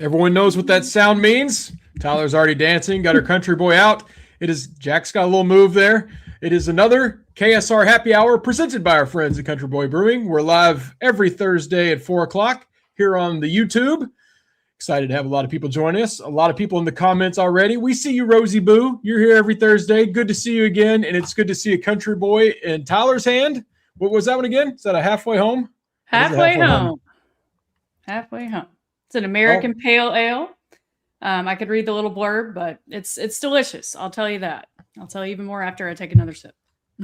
Everyone knows what that sound means. Tyler's already dancing, got her country boy out. Jack's got a little move there. It is another KSR happy hour presented by our friends at Country Boy Brewing. We're live every Thursday at 4 o'clock here on the YouTube. Excited to have a lot of people join us. A lot of people in the comments already. We see you, Rosie Boo. You're here every Thursday. Good to see you again, and it's good to see a country boy in Tyler's hand. What was that one again? Is that a halfway home? Halfway home. Halfway home. It's an American Pale Ale. I could read the little blurb, but it's delicious. I'll tell you that. I'll tell you even more after I take another sip.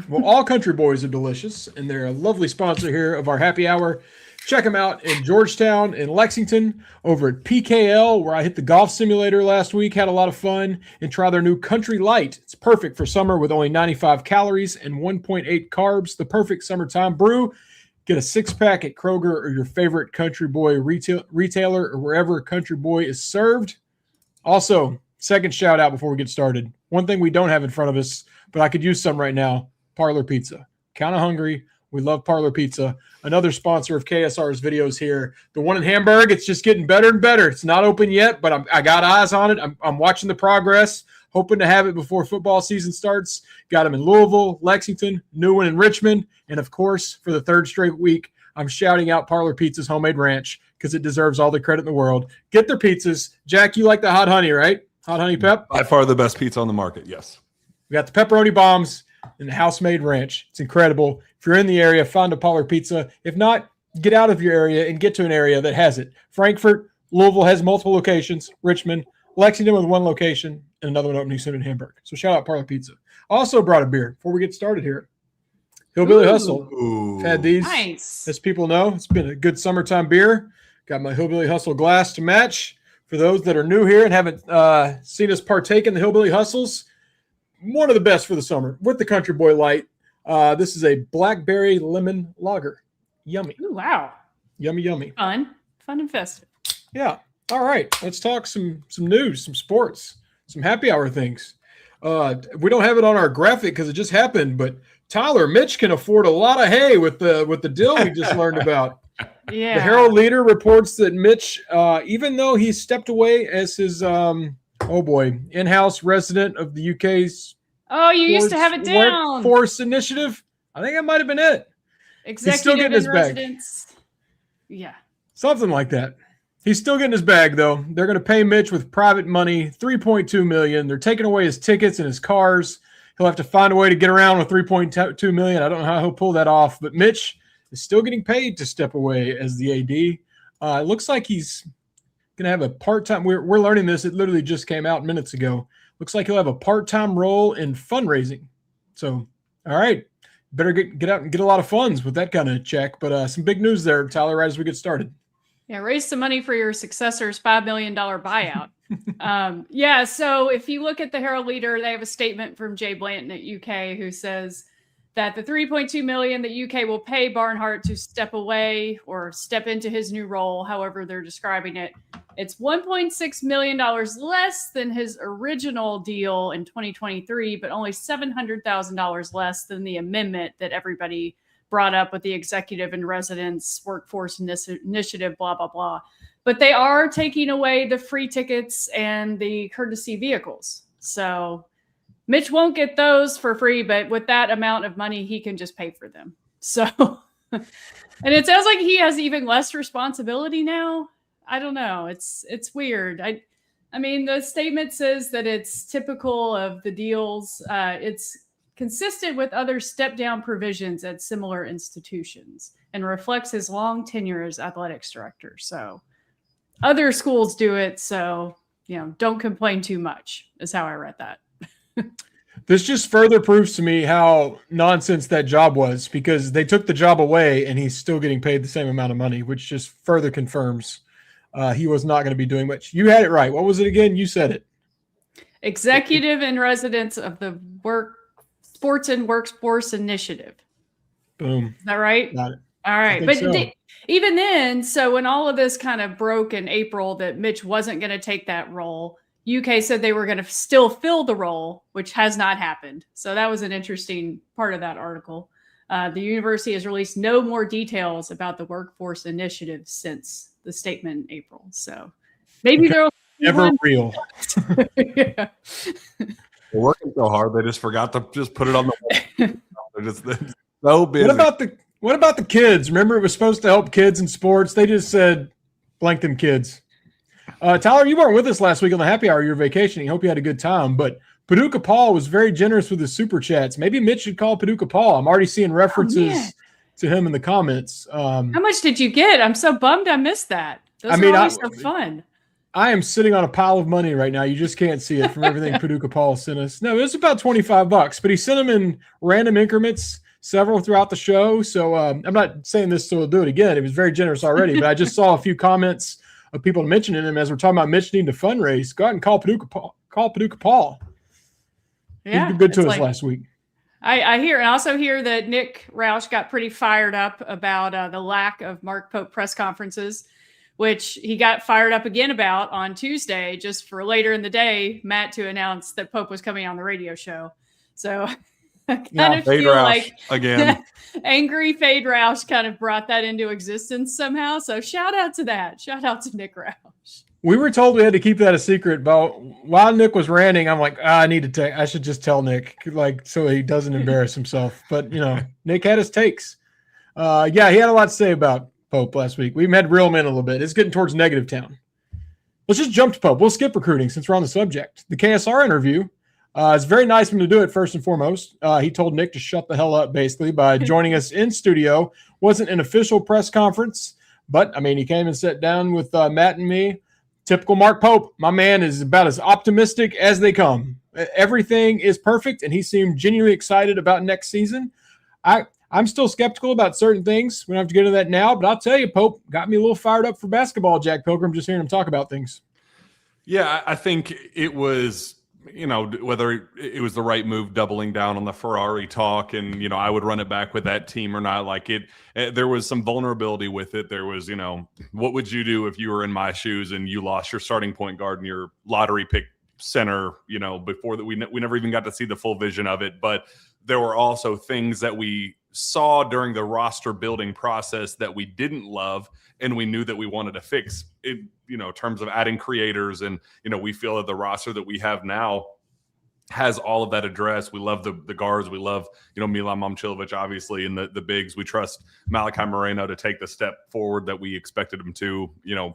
Well, all country boys are delicious, and they're a lovely sponsor here of our happy hour. Check them out in Georgetown, in Lexington, over at PKL, where I hit the golf simulator last week, had a lot of fun, and try their new Country Light. It's perfect for summer with only 95 calories and 1.8 carbs, the perfect summertime brew. Get a six-pack at Kroger or your favorite Country Boy retailer or wherever Country Boy is served. Also, second shout out before we get started. One thing we don't have in front of us, but I could use some right now, Parlor Pizza. Kind of hungry. We love Parlor Pizza. Another sponsor of KSR's videos here. The one in Hamburg, it's just getting better and better. It's not open yet, but I got eyes on it. I'm watching the progress, hoping to have it before football season starts. Got them in Louisville, Lexington, new one in Richmond, and of course, for the third straight week, I'm shouting out Parlor Pizza's Homemade Ranch because it deserves all the credit in the world. Get their pizzas. Jack, you like the hot honey, right? Hot honey pep? By far the best pizza on the market, yes. We got the pepperoni bombs and the house-made ranch. It's incredible. If you're in the area, find a Parlor Pizza. If not, get out of your area and get to an area that has it. Frankfort, Louisville has multiple locations. Richmond, Lexington with one location, and another one opening soon in Hamburg. So shout out Parlor Pizza. Also brought a beer before we get started here. Hillbilly Hustle. I've had these. Nice. As people know, it's been a good summertime beer. Got my Hillbilly Hustle glass to match. For those that are new here and haven't seen us partake in the Hillbilly Hustles, one of the best for the summer with the Country Boy Light. This is a blackberry lemon lager. Yummy. Ooh, wow. Yummy, yummy. Fun and festive. Yeah. All right. Let's talk some news, some sports, some happy hour things. We don't have it on our graphic because it just happened, but Tyler, Mitch can afford a lot of hay with the deal we just learned about. Yeah. The Herald Leader reports that Mitch, even though he stepped away as his in-house resident of the UK's used to have it down. Workforce Initiative, I think that might have been it. Executive He's still getting his residence. Bag. Yeah. Something like that. He's still getting his bag, though. They're going to pay Mitch with private money, $3.2 million. They're taking away his tickets and his cars. He'll have to find a way to get around with $3.2 million. I don't know how he'll pull that off, but Mitch is still getting paid to step away as the AD. It looks like he's going to have a part-time. We're learning this. It literally just came out minutes ago. Looks like he'll have a part-time role in fundraising. So, all right, better get out and get a lot of funds with that kind of check. But some big news there, Tyler, right as we get started. Yeah, raise some money for your successor's $5 million buyout. So if you look at the Herald Leader, they have a statement from Jay Blanton at UK who says that the $3.2 million that UK will pay Barnhart to step away or step into his new role, however they're describing it, it's $1.6 million less than his original deal in 2023, but only $700,000 less than the amendment that everybody brought up with the executive in residence workforce initiative, blah, blah, blah. But they are taking away the free tickets and the courtesy vehicles. So Mitch won't get those for free, but with that amount of money, he can just pay for them. So, and it sounds like he has even less responsibility now. I don't know. It's weird. I mean, the statement says that it's typical of the deals. It's consistent with other step-down provisions at similar institutions and reflects his long tenure as athletics director. So other schools do it. So, don't complain too much is how I read that. This just further proves to me how nonsense that job was because they took the job away and he's still getting paid the same amount of money, which just further confirms he was not going to be doing much. You had it right. What was it again? You said it. Executive in residence of the Sports and Workforce Initiative. Boom. Is that right? Got it. All right. But so. Even then, so when all of this kind of broke in April that Mitch wasn't going to take that role, UK said they were going to still fill the role, which has not happened. So that was an interesting part of that article. The university has released no more details about the workforce initiative since the statement in April. So Maybe Okay. they'll Never real. yeah. They're working so hard, they just forgot to just put it on the. They're so busy. What about the kids? Remember, it was supposed to help kids in sports. They just said, "Blank them kids." Tyler, you weren't with us last week on the happy hour. You're vacationing. Hope you had a good time. But Paducah Paul was very generous with his super chats. Maybe Mitch should call Paducah Paul. I'm already seeing references to him in the comments. How much did you get? I'm so bummed I missed that. Those are always so fun. I am sitting on a pile of money right now. You just can't see it from everything Paducah Paul sent us. No, it was about $25, but he sent them in random increments, several throughout the show. So I'm not saying this so we'll do it again. It was very generous already, but I just saw a few comments of people mentioning him as we're talking about Mitch needing to fundraise. Go out and call Paducah Paul. Call Paducah Paul. Yeah, he's been good to us last week. I hear, and also hear that Nick Roush got pretty fired up about the lack of Mark Pope press conferences, which he got fired up again about on Tuesday, just for later in the day, Matt to announce that Pope was coming on the radio show. So I kind of feel like again, angry Fade Roush kind of brought that into existence somehow. So shout out to that. Shout out to Nick Roush. We were told we had to keep that a secret, but while Nick was ranting, I'm like, I should just tell Nick, like, so he doesn't embarrass himself. But, Nick had his takes. He had a lot to say about Pope last week. We had real men a little bit. It's getting towards negative town. Let's just jump to Pope. We'll skip recruiting since we're on the subject. The KSR interview, it's very nice of him to do it first and foremost. He told Nick to shut the hell up, basically, by joining us in studio. Wasn't an official press conference, but, he came and sat down with Matt and me. Typical Mark Pope. My man is about as optimistic as they come. Everything is perfect, and he seemed genuinely excited about next season. I'm still skeptical about certain things. We don't have to get into that now, but I'll tell you, Pope got me a little fired up for basketball, Jack Pilgrim, just hearing him talk about things. Yeah, I think it was, whether it was the right move doubling down on the Ferrari talk and, I would run it back with that team or not. Like there was some vulnerability with it. There was, what would you do if you were in my shoes and you lost your starting point guard and your lottery pick center, before that we never even got to see the full vision of it. But there were also things that we saw during the roster building process that we didn't love and we knew that we wanted to fix it, in terms of adding creators. And, we feel that the roster that we have now has all of that addressed. We love the guards. We love, Milan Momcilovic, obviously, and the bigs. We trust Malachi Moreno to take the step forward that we expected him to.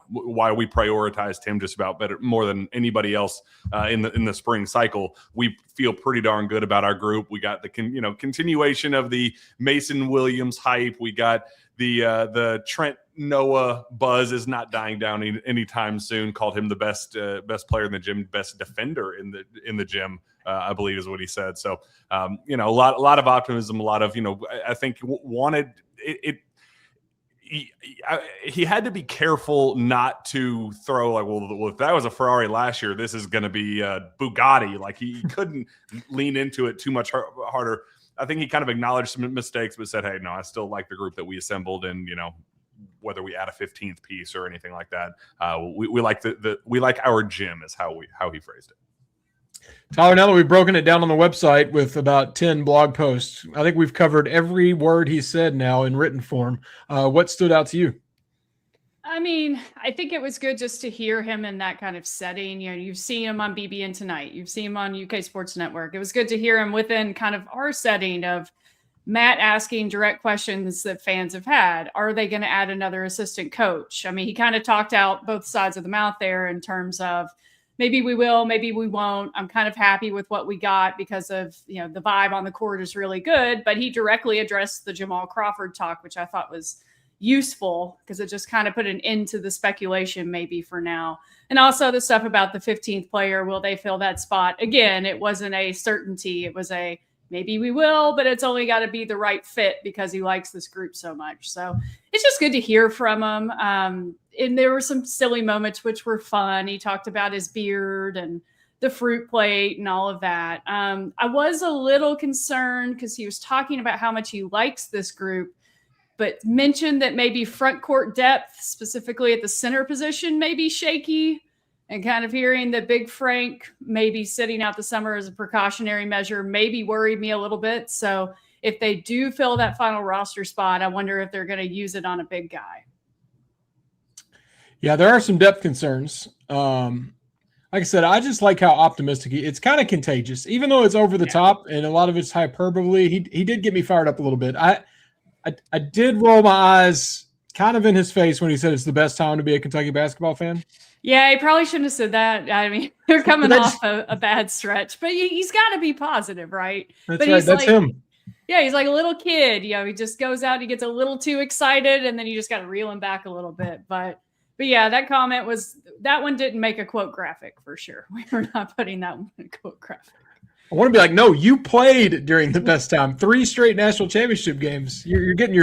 Why we prioritized him just about more than anybody else in the spring cycle. We feel pretty darn good about our group. We got the continuation of the Mason Williams hype. We got the Trent Noah buzz is not dying down anytime soon. Called him the best player in the gym, best defender in the gym. I believe is what he said. So, a lot of optimism, a lot of, I think wanted it. He had to be careful not to throw like, well, if that was a Ferrari last year, this is going to be a Bugatti. Like he couldn't lean into it too much harder. I think he kind of acknowledged some mistakes, but said, hey, no, I still like the group that we assembled. And, whether we add a 15th piece or anything like that, we like we like our gym is how he phrased it. Tyler, now that we've broken it down on the website with about 10 blog posts, I think we've covered every word he said now in written form. What stood out to you? I think it was good just to hear him in that kind of setting. You've seen him on BBN Tonight. You've seen him on UK Sports Network. It was good to hear him within kind of our setting of Matt asking direct questions that fans have had. Are they going to add another assistant coach? He kind of talked out both sides of the mouth there in terms of maybe we will, maybe we won't. I'm kind of happy with what we got because of, the vibe on the court is really good. But he directly addressed the Jamal Crawford talk, which I thought was useful because it just kind of put an end to the speculation maybe for now. And also the stuff about the 15th player, will they fill that spot? Again, it wasn't a certainty. It was a maybe we will, but it's only got to be the right fit because he likes this group so much. So it's just good to hear from him. And there were some silly moments which were fun. He talked about his beard and the fruit plate and all of that. I was a little concerned because he was talking about how much he likes this group, but mentioned that maybe front court depth, specifically at the center position, may be shaky. And kind of hearing that Big Frank may be sitting out the summer as a precautionary measure maybe worried me a little bit. So if they do fill that final roster spot, I wonder if they're going to use it on a big guy. Yeah, there are some depth concerns. Like I said, I just like how optimistic it's kind of contagious, even though it's over the top and a lot of it's hyperbole. He did get me fired up a little bit. I did roll my eyes kind of in his face when he said it's the best time to be a Kentucky basketball fan. Yeah, he probably shouldn't have said that. I mean, they're coming off a bad stretch, but he's got to be positive, right? That's but right. He's that's him. Yeah, he's like a little kid. He just goes out, he gets a little too excited, and then you just got to reel him back a little bit. But yeah, that one didn't make a quote graphic for sure. We were not putting that one in a quote graphic. I want to be like, no, you played during the best time. 3 straight national championship games. You're getting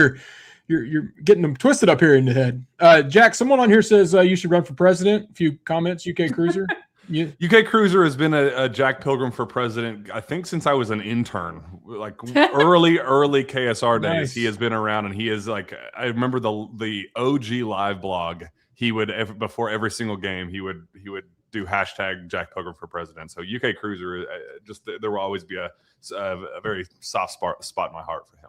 you're getting them twisted up here in the head. Jack, someone on here says you should run for president. A few comments, UK Cruiser. UK Cruiser has been a Jack Pilgrim for president, I think, since I was an intern, like early KSR days. Nice. He has been around, and he is like, I remember the OG live blog. He would, before every single game, he would do hashtag Jack Pilgrim for president. So UK Cruiser, there will always be a very soft spot in my heart for him.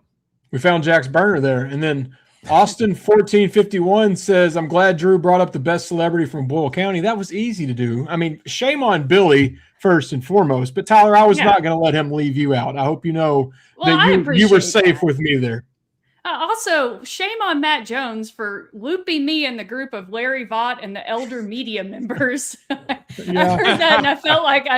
We found Jack's burner there. And then Austin 1451 says, I'm glad Drew brought up the best celebrity from Boyle County. That was easy to do. I mean, shame on Billy first and foremost, but Tyler, I was not going to let him leave you out. I hope you know that you were safe with me there. Also, shame on Matt Jones for looping me in the group of Larry Vaught and the elder media members. I heard that and I felt like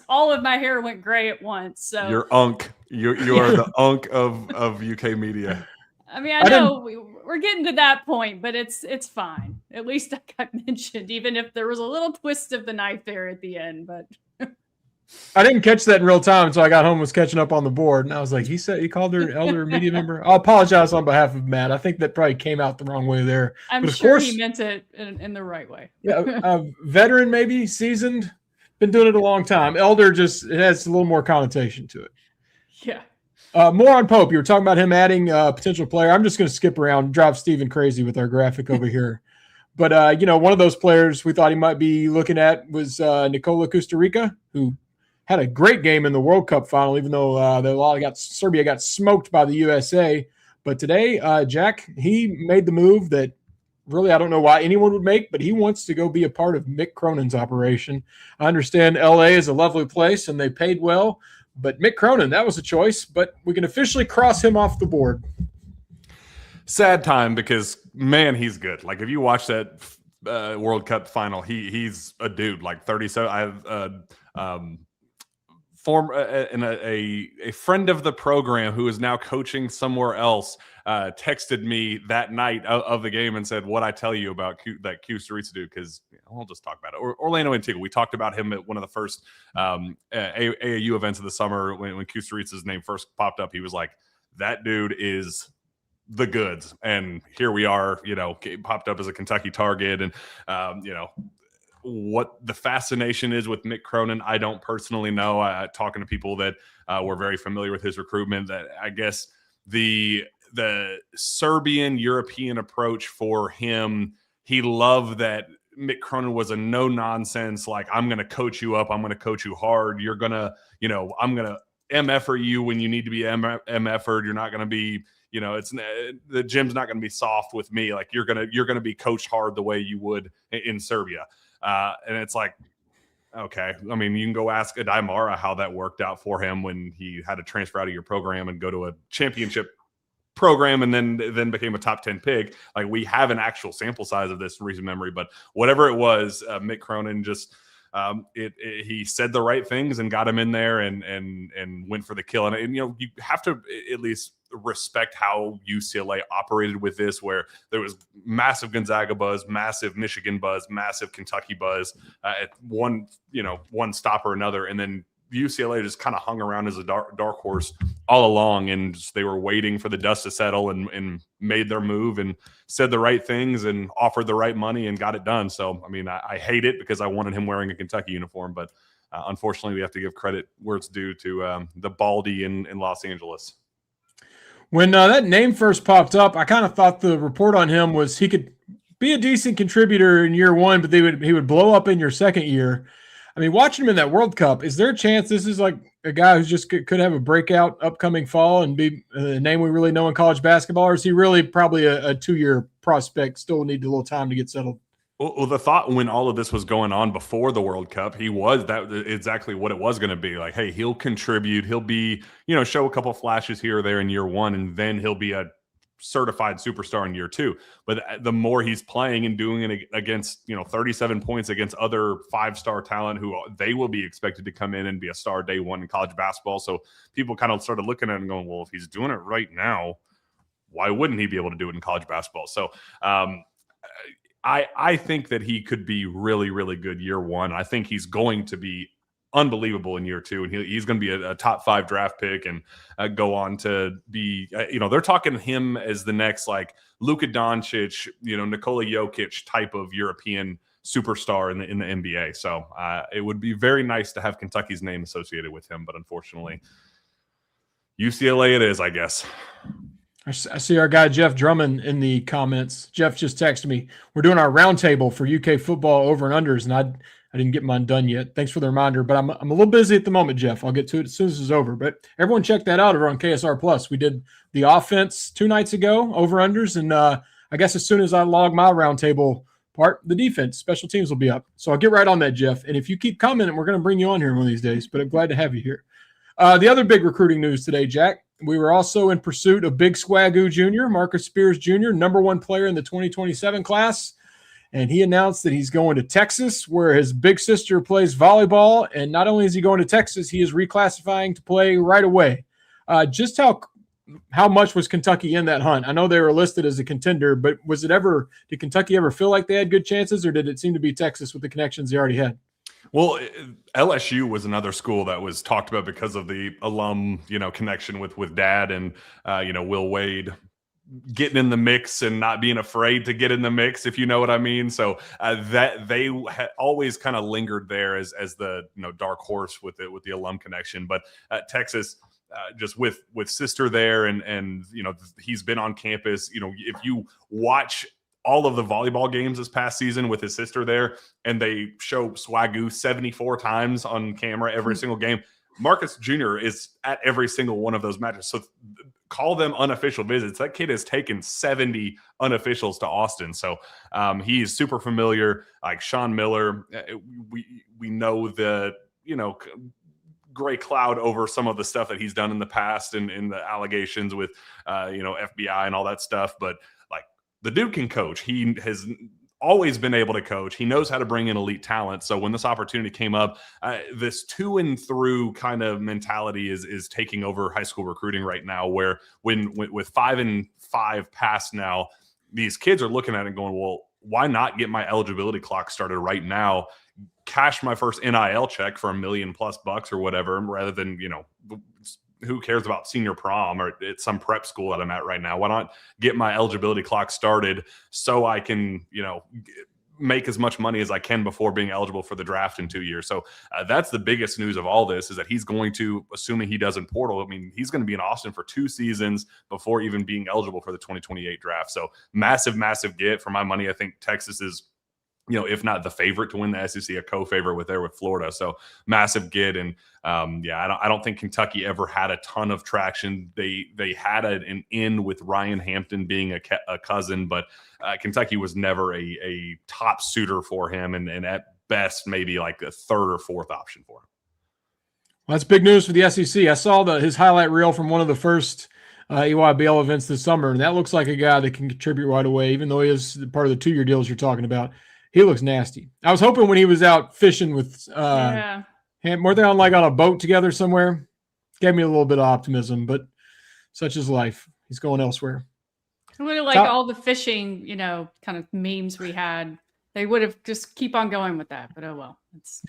all of my hair went gray at once. So you're unk. You are the unk of UK media. I mean, I know we're getting to that point, but it's fine. At least I got mentioned, even if there was a little twist of the knife there at the end. But I didn't catch that in real time until I got home and was catching up on the board. And I was like, he called her elder media member. I'll apologize on behalf of Matt. I think that probably came out the wrong way there. I'm sure he meant it in the right way. Yeah, veteran, maybe seasoned, been doing it a long time. Elder it has a little more connotation to it. Yeah. More on Pope. You were talking about him adding a potential player. I'm just going to skip around, drive Steven crazy with our graphic over here. But, one of those players we thought he might be looking at was Nikola Kusturica, who had a great game in the World Cup final, even though Serbia got smoked by the USA. But today, Jack, he made the move that really I don't know why anyone would make, but he wants to go be a part of Mick Cronin's operation. I understand LA is a lovely place and they paid well, but Mick Cronin, that was a choice, but we can officially cross him off the board. Sad time because, man, he's good. Like, if you watch that World Cup final, he's a dude, like 37. I have a friend of the program who is now coaching somewhere else texted me that night of the game and said, what I tell you about that Kusturica dude, because we'll just talk about it. Orlando Antigua, we talked about him at one of the first AAU events of the summer when Kusturica's name first popped up. He was like, that dude is the goods. And here we are, popped up as a Kentucky target. And, what the fascination is with Mick Cronin, I don't personally know. Talking to people that were very familiar with his recruitment, that I guess the Serbian European approach for him, he loved that Mick Cronin was a no nonsense, like, I'm going to coach you up, I'm going to coach you hard, you're going to, I'm going to MF-er you when you need to be MF-er, you're not going to be, the gym's not going to be soft with me, like, you're going to be coached hard the way you would in Serbia. And it's like, okay, I mean, you can go ask Adaimara how that worked out for him when he had to transfer out of your program and go to a championship program and then became a top 10 pick. Like, we have an actual sample size of this in recent memory, but whatever it was, Mick Cronin just he said the right things and got him in there and went for the kill. And you have to at least respect how UCLA operated with this, where there was massive Gonzaga buzz, massive Michigan buzz, massive Kentucky buzz at one stop or another, and then UCLA just kind of hung around as a dark horse all along, and they were waiting for the dust to settle and made their move and said the right things and offered the right money and got it done. So, I mean, I hate it because I wanted him wearing a Kentucky uniform, but unfortunately we have to give credit where it's due to the Baldy in Los Angeles. When that name first popped up, I kind of thought the report on him was he could be a decent contributor in year one, but he would blow up in your second year. I mean, watching him in that World Cup, is there a chance this is like a guy who's just could have a breakout upcoming fall and be a name we really know in college basketball, or is he really probably a 2-year prospect, still need a little time to get settled? Well, the thought when all of this was going on before the World Cup, he was that exactly what it was going to be. Like, hey, he'll contribute. He'll be, show a couple flashes here or there in year one, and then he'll be a certified superstar in year two. But the more he's playing and doing it against, 37 points against other 5-star talent who they will be expected to come in and be a star day one in college basketball. So people kind of started looking at it and going, well, if he's doing it right now, why wouldn't he be able to do it in college basketball? So, I think that he could be really, really good year one. I think he's going to be unbelievable in year two, and he's going to be a top 5 draft pick and go on to be, they're talking him as the next like Luka Doncic, Nikola Jokic type of European superstar in the NBA. So it would be very nice to have Kentucky's name associated with him, but unfortunately, UCLA it is, I guess. I see our guy Jeff Drummond in the comments. Jeff just texted me. We're doing our roundtable for UK football over and unders, and I didn't get mine done yet. Thanks for the reminder, but I'm a little busy at the moment, Jeff. I'll get to it as soon as it's over. But everyone check that out over on KSR Plus. We did the offense 2 nights ago, over unders, and I guess as soon as I log my roundtable part, the defense, special teams will be up. So I'll get right on that, Jeff. And if you keep commenting, we're going to bring you on here one of these days. But I'm glad to have you here. The other big recruiting news today, Jack. We were also in pursuit of Big Swagoo Jr., Marcus Spears Jr., number 1 player in the 2027 class. And he announced that he's going to Texas, where his big sister plays volleyball. And not only is he going to Texas, he is reclassifying to play right away. Just how much was Kentucky in that hunt? I know they were listed as a contender, but did Kentucky ever feel like they had good chances, or did it seem to be Texas with the connections they already had? Well, LSU was another school that was talked about because of the alum, connection with dad and, Will Wade getting in the mix and not being afraid to get in the mix, if you know what I mean. So that they had always kind of lingered there as the dark horse with the alum connection. But Texas, just with sister there and he's been on campus. If you watch all of the volleyball games this past season with his sister there, and they show Swagoo 74 times on camera every single game. Marcus Jr. is at every single one of those matches. So call them unofficial visits. That kid has taken 70 unofficials to Austin. So he is super familiar. Like Sean Miller, we know the, gray cloud over some of the stuff that he's done in the past and in the allegations with, FBI and all that stuff. But the dude can coach. He has always been able to coach. He knows how to bring in elite talent. So when this opportunity came up, this to and through kind of mentality is taking over high school recruiting right now, where with 5 and 5 past now, these kids are looking at it and going, well, why not get my eligibility clock started right now, cash my first NIL check for $1 million+ or whatever, rather than, who cares about senior prom or at some prep school that I'm at right now? Why not get my eligibility clock started so I can, make as much money as I can before being eligible for the draft in 2 years? So that's the biggest news of all this, is that he's going to, assuming he doesn't portal, he's going to be in Austin for 2 seasons before even being eligible for the 2028 draft. So massive, massive get. For my money, I think Texas is, if not the favorite to win the SEC, a co-favorite with Florida. So massive get. And I don't think Kentucky ever had a ton of traction. They had an in with Ryan Hampton being a cousin, but Kentucky was never a top suitor for him. And at best, maybe like a 3rd or 4th option for him. Well, that's big news for the SEC. I saw his highlight reel from one of the first EYBL events this summer, and that looks like a guy that can contribute right away, even though he is part of the 2-year deals you're talking about. He looks nasty. I was hoping when he was out fishing with him, were they on a boat together somewhere? Gave me a little bit of optimism, but such is life. He's going elsewhere. I would have liked all the fishing, kind of memes we had. They would have just keep on going with that, but oh well.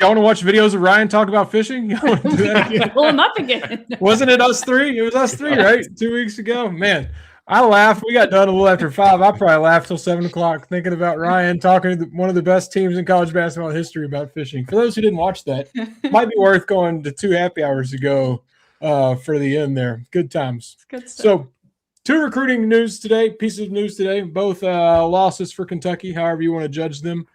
Y'all want to watch videos of Ryan talk about fishing? Y'all want to do that again? Pull him up again. Wasn't it us 3? It was us 3, right? 2 weeks ago. Man, I laughed. We got done a little after 5. I probably laughed till 7 o'clock thinking about Ryan talking to one of the best teams in college basketball history about fishing. For those who didn't watch that, might be worth going to 2 happy hours ago for the end there. Good times. Good stuff. So 2 recruiting pieces of news today, both losses for Kentucky, however you want to judge them.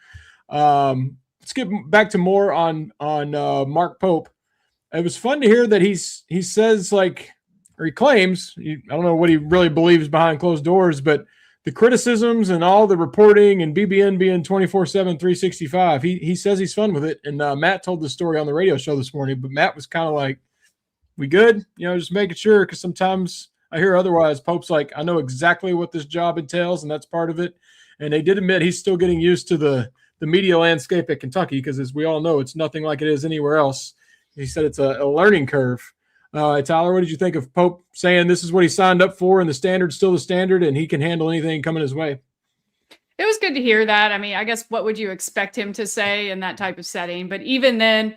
Let's get back to more on Mark Pope. It was fun to hear that he says, or he claims, I don't know what he really believes behind closed doors, but the criticisms and all the reporting and BBN being 24/7, 365. He says he's fun with it. And Matt told the story on the radio show this morning, but Matt was kind of like, we good? Just making sure, because sometimes I hear otherwise. Pope's like, I know exactly what this job entails, and that's part of it. And they did admit he's still getting used to the media landscape at Kentucky, because as we all know, it's nothing like it is anywhere else. He said it's a learning curve. Tyler, what did you think of Pope saying this is what he signed up for and the standard's still the standard and he can handle anything coming his way? It was good to hear that. I mean, I guess what would you expect him to say in that type of setting? But even then,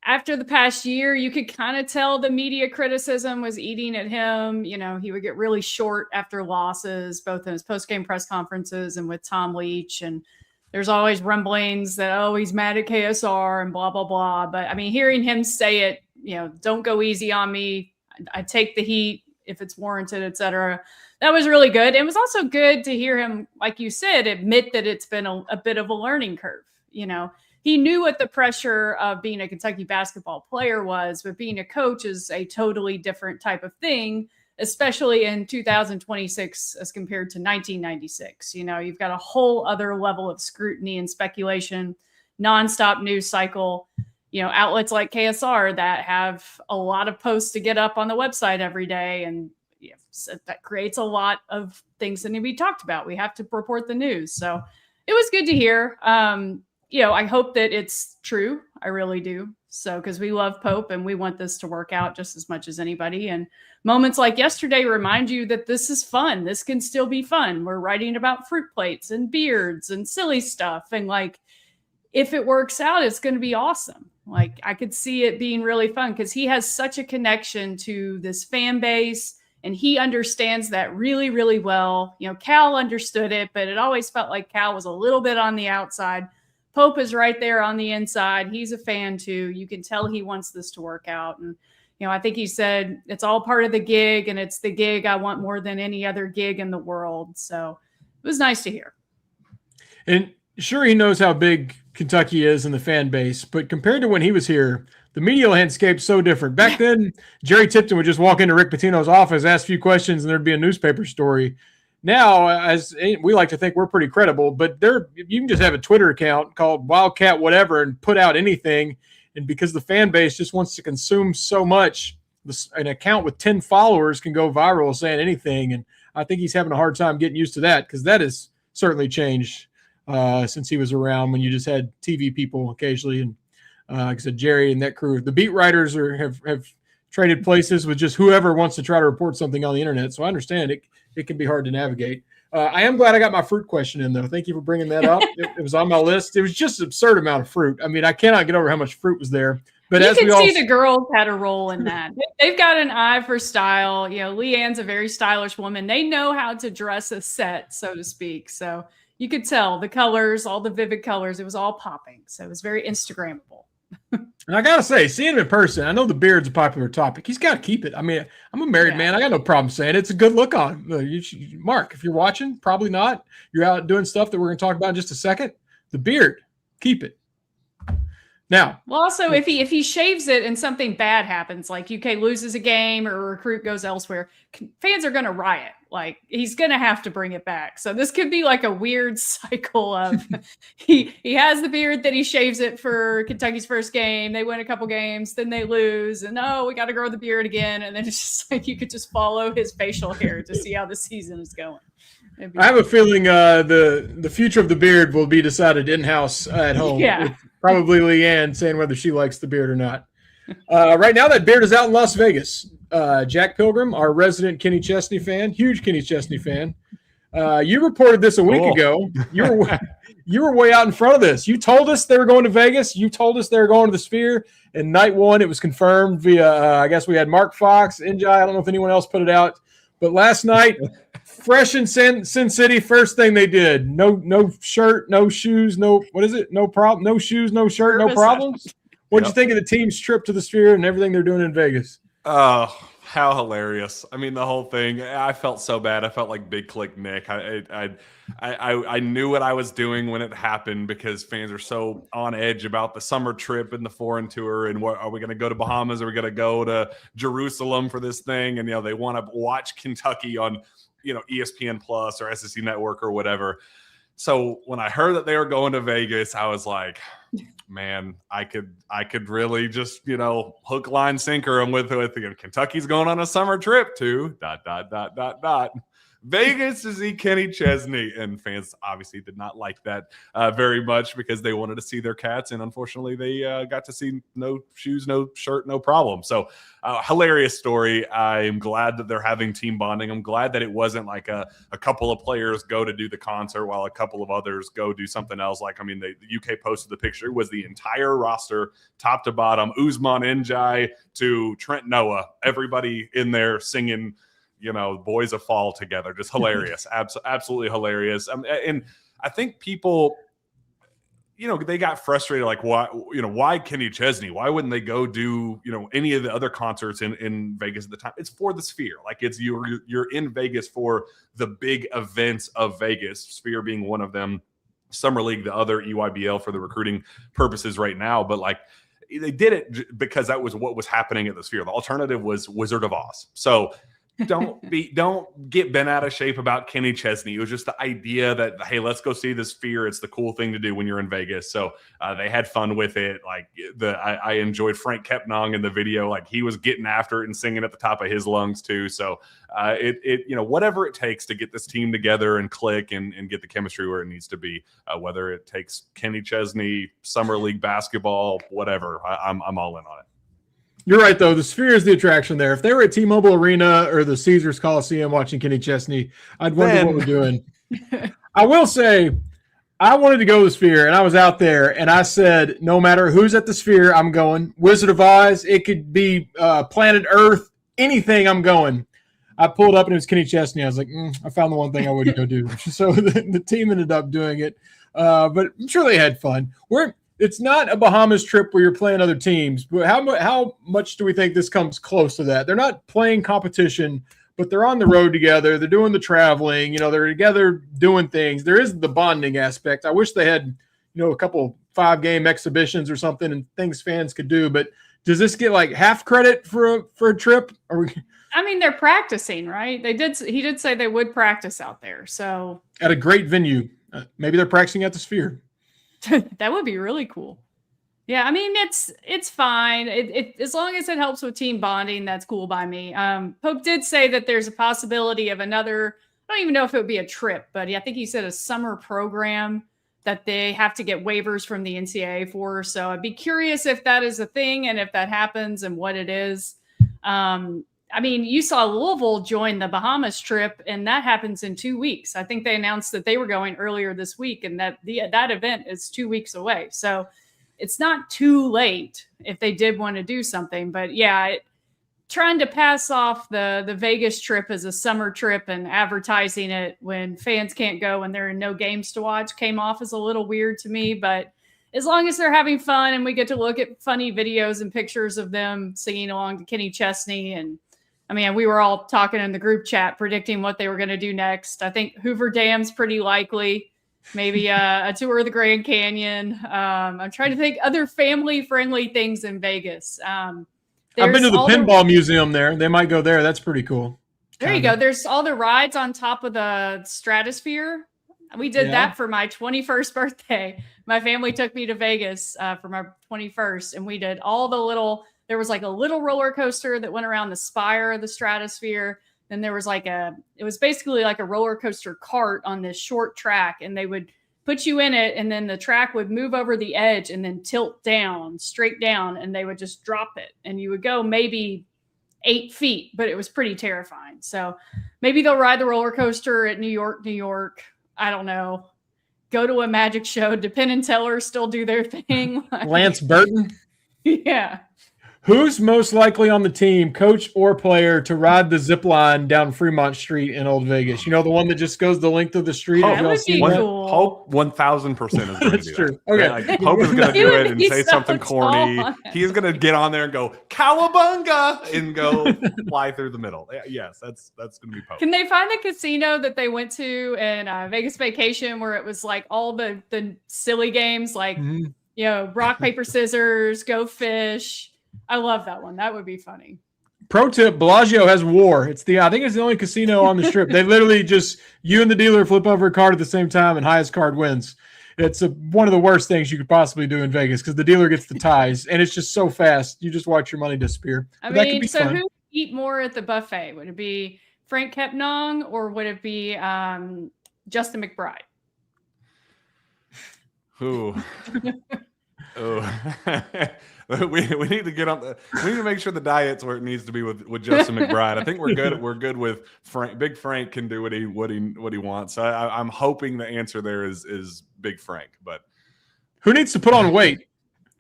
after the past year, you could kind of tell the media criticism was eating at him. He would get really short after losses, both in his post-game press conferences and with Tom Leach. And there's always rumblings that, oh, he's mad at KSR and blah, blah, blah. But I mean, hearing him say it, don't go easy on me. I take the heat if it's warranted, et cetera. That was really good. It was also good to hear him, like you said, admit that it's been a bit of a learning curve. He knew what the pressure of being a Kentucky basketball player was, but being a coach is a totally different type of thing, especially in 2026 as compared to 1996. You've got a whole other level of scrutiny and speculation, nonstop news cycle, outlets like KSR that have a lot of posts to get up on the website every day. And so that creates a lot of things that need to be talked about. We have to report the news. So it was good to hear. I hope that it's true. I really do. So, because we love Pope and we want this to work out just as much as anybody. And moments like yesterday remind you that this is fun. This can still be fun. We're writing about fruit plates and beards and silly stuff. And if it works out, it's going to be awesome. I could see it being really fun because he has such a connection to this fan base and he understands that really, really well. Cal understood it, but it always felt like Cal was a little bit on the outside. Pope is right there on the inside. He's a fan too. You can tell he wants this to work out. And, I think he said it's all part of the gig and it's the gig I want more than any other gig in the world. So it was nice to hear. And sure, he knows how big Kentucky is in the fan base, but compared to when he was here, the media landscape's so different. Back then, Jerry Tipton would just walk into Rick Pitino's office, ask a few questions, and there'd be a newspaper story. Now, as we like to think we're pretty credible, but you can just have a Twitter account called Wildcat whatever and put out anything. And because the fan base just wants to consume so much, an account with 10 followers can go viral saying anything. And I think he's having a hard time getting used to that because that has certainly changed since he was around when you just had TV people occasionally. And like I said, Jerry and that crew, the beat writers have traded places with just whoever wants to try to report something on the internet. So I understand it can be hard to navigate. I am glad I got my fruit question in, though. Thank you for bringing that up. It was on my list. It was just an absurd amount of fruit. I mean, I cannot get over how much fruit was there. But you can see the girls had a role in that. They've got an eye for style. Leanne's a very stylish woman. They know how to dress a set, so to speak. So you could tell the colors, all the vivid colors. It was all popping. So it was very Instagrammable. And I got to say, seeing him in person, I know the beard's a popular topic. He's got to keep it. I mean, I'm a married man. I got no problem saying it. It's a good look on him. Mark, if you're watching, probably not. You're out doing stuff that we're going to talk about in just a second. The beard, keep it. Now, well, also if he shaves it and something bad happens, like UK loses a game or a recruit goes elsewhere, fans are going to riot. He's going to have to bring it back. So this could be a weird cycle of he has the beard, then he shaves it for Kentucky's first game. They win a couple games, then they lose, and we got to grow the beard again. And then it's just you could just follow his facial hair to see how the season is going. I have a feeling the future of the beard will be decided in-house at home. Yeah. Probably Leanne saying whether she likes the beard or not. Right now, that beard is out in Las Vegas. Jack Pilgrim, our resident Kenny Chesney fan, huge Kenny Chesney fan. You reported this a week ago. You were way out in front of this. You told us they were going to Vegas. You told us they were going to the Sphere. And night one, it was confirmed via, I guess we had Mark Fox, Njai. I don't know if anyone else put it out. But last night, fresh in Sin City, first thing they did, no shirt, no shoes, no problem, no shoes, no shirt, no problems. What'd you think of the team's trip to the Sphere and everything they're doing in Vegas? Oh, How hilarious! I mean, the whole thing. I felt so bad. I felt like Big Click Nick. I knew what I was doing when it happened because fans are so on edge about the summer trip and the foreign tour and what are we going to go to Bahamas? Are we going to go to Jerusalem for this thing? And they want to watch Kentucky on ESPN Plus or SEC Network or whatever. So when I heard that they were going to Vegas, I was like, man, I could really just, hook, line, sinker them with Kentucky's going on a summer trip too. ... Vegas to see Kenny Chesney, and fans obviously did not like that very much because they wanted to see their Cats, and unfortunately they got to see no shoes, no shirt, no problem. So hilarious story. I'm glad that they're having team bonding. I'm glad that it wasn't like a couple of players go to do the concert while a couple of others go do something else. Like, the UK posted the picture. It was the entire roster, top to bottom, Usman Njai to Trent Noah, everybody in there singing Boys of Fall together. Just hilarious. Absolutely hilarious. And I think people, they got frustrated, like, why Kenny Chesney? Why wouldn't they go do, any of the other concerts in Vegas at the time? It's for the Sphere. Like, it's you're in Vegas for the big events of Vegas, Sphere being one of them, Summer League, the other, EYBL for the recruiting purposes right now. But like, they did it because that was what was happening at the Sphere. The alternative was Wizard of Oz. So don't get bent out of shape about Kenny Chesney. It was just the idea that, hey, let's go see the Sphere. It's the cool thing to do when you're in Vegas. So they had fun with it. Like, I enjoyed Frank Kepnong in the video. Like, he was getting after it and singing at the top of his lungs too. So whatever it takes to get this team together and click and get the chemistry where it needs to be, whether it takes Kenny Chesney, Summer League basketball, whatever, I'm all in on it. You're right, though. The Sphere is the attraction there. If they were at T-Mobile Arena or the Caesars Coliseum watching Kenny Chesney, I'd wonder what we're doing. I will say, I wanted to go to the Sphere, and I was out there, and I said, no matter who's at the Sphere, I'm going. Wizard of Oz, it could be Planet Earth, anything, I'm going. I pulled up, and it was Kenny Chesney. I was like, I found the one thing I wouldn't go do. So the team ended up doing it. But I'm sure they had fun. It's not a Bahamas trip where you're playing other teams, but how much do we think this comes close to that? They're not playing competition, but they're on the road together. They're doing the traveling. They're together doing things. There is the bonding aspect. I wish they had, a couple 5-game exhibitions or something and things fans could do. But does this get like half credit for a trip? They're practicing, right? He did say they would practice out there. So at a great venue, maybe they're practicing at the Sphere. That would be really cool. Yeah, it's fine. It as long as it helps with team bonding, that's cool by me. Pope did say that there's a possibility of another, I don't even know if it would be a trip, but I think he said a summer program that they have to get waivers from the NCAA for. So I'd be curious if that is a thing and if that happens and what it is. You saw Louisville join the Bahamas trip, and that happens in 2 weeks. I think they announced that they were going earlier this week, and that event is 2 weeks away. So it's not too late if they did want to do something. But yeah, trying to pass off the Vegas trip as a summer trip and advertising it when fans can't go and there are no games to watch came off as a little weird to me. But as long as they're having fun and we get to look at funny videos and pictures of them singing along to Kenny Chesney, and we were all talking in the group chat, predicting what they were going to do next. I think Hoover Dam's pretty likely. Maybe a tour of the Grand Canyon. I'm trying to think other family-friendly things in Vegas. I've been to the pinball museum there. They might go there. That's pretty cool. There you go. There's all the rides on top of the stratosphere. We did that for my 21st birthday. My family took me to Vegas for my 21st, and we did all the little. There was like a little roller coaster that went around the spire of the stratosphere. Then there was it was basically like a roller coaster cart on this short track, and they would put you in it, and then the track would move over the edge and then tilt down, straight down, and they would just drop it. And you would go maybe 8 feet, but it was pretty terrifying. So maybe they'll ride the roller coaster at New York. I don't know. Go to a magic show. Penn and Teller still do their thing. Lance Burton? Yeah. Who's most likely on the team, coach or player, to ride the zip line down Fremont Street in Old Vegas? You know, the one that just goes the length of the street. Hope, Have y'all would seen be that? cool. Hope 1000% is going to That's do true. that. Okay. Like, Hope is going to He do would it and be say so something corny. tall. He's going to get on there and go cowabunga and go fly through the middle. Yes, that's going to be Pope. Can they find the casino that they went to in Vegas Vacation where it was like all the silly games like, Mhm. you know, rock, paper, scissors, go fish. I love that one. That would be funny. Pro tip: Bellagio has war. I think it's the only casino on the strip. They literally just you and the dealer flip over a card at the same time, and highest card wins. It's one of the worst things you could possibly do in Vegas because the dealer gets the ties, and it's just so fast. You just watch your money disappear. I But that could mean, be so fun. who would eat more at the buffet? Would it be Frank Kepnong or would it be Justin McBride? Who? we need to get on we need to make sure the diet's where it needs to be with Justin McBride. I think we're good with Frank. Big Frank can do what he wants. I'm hoping the answer there is Big Frank, but Who needs to put on weight?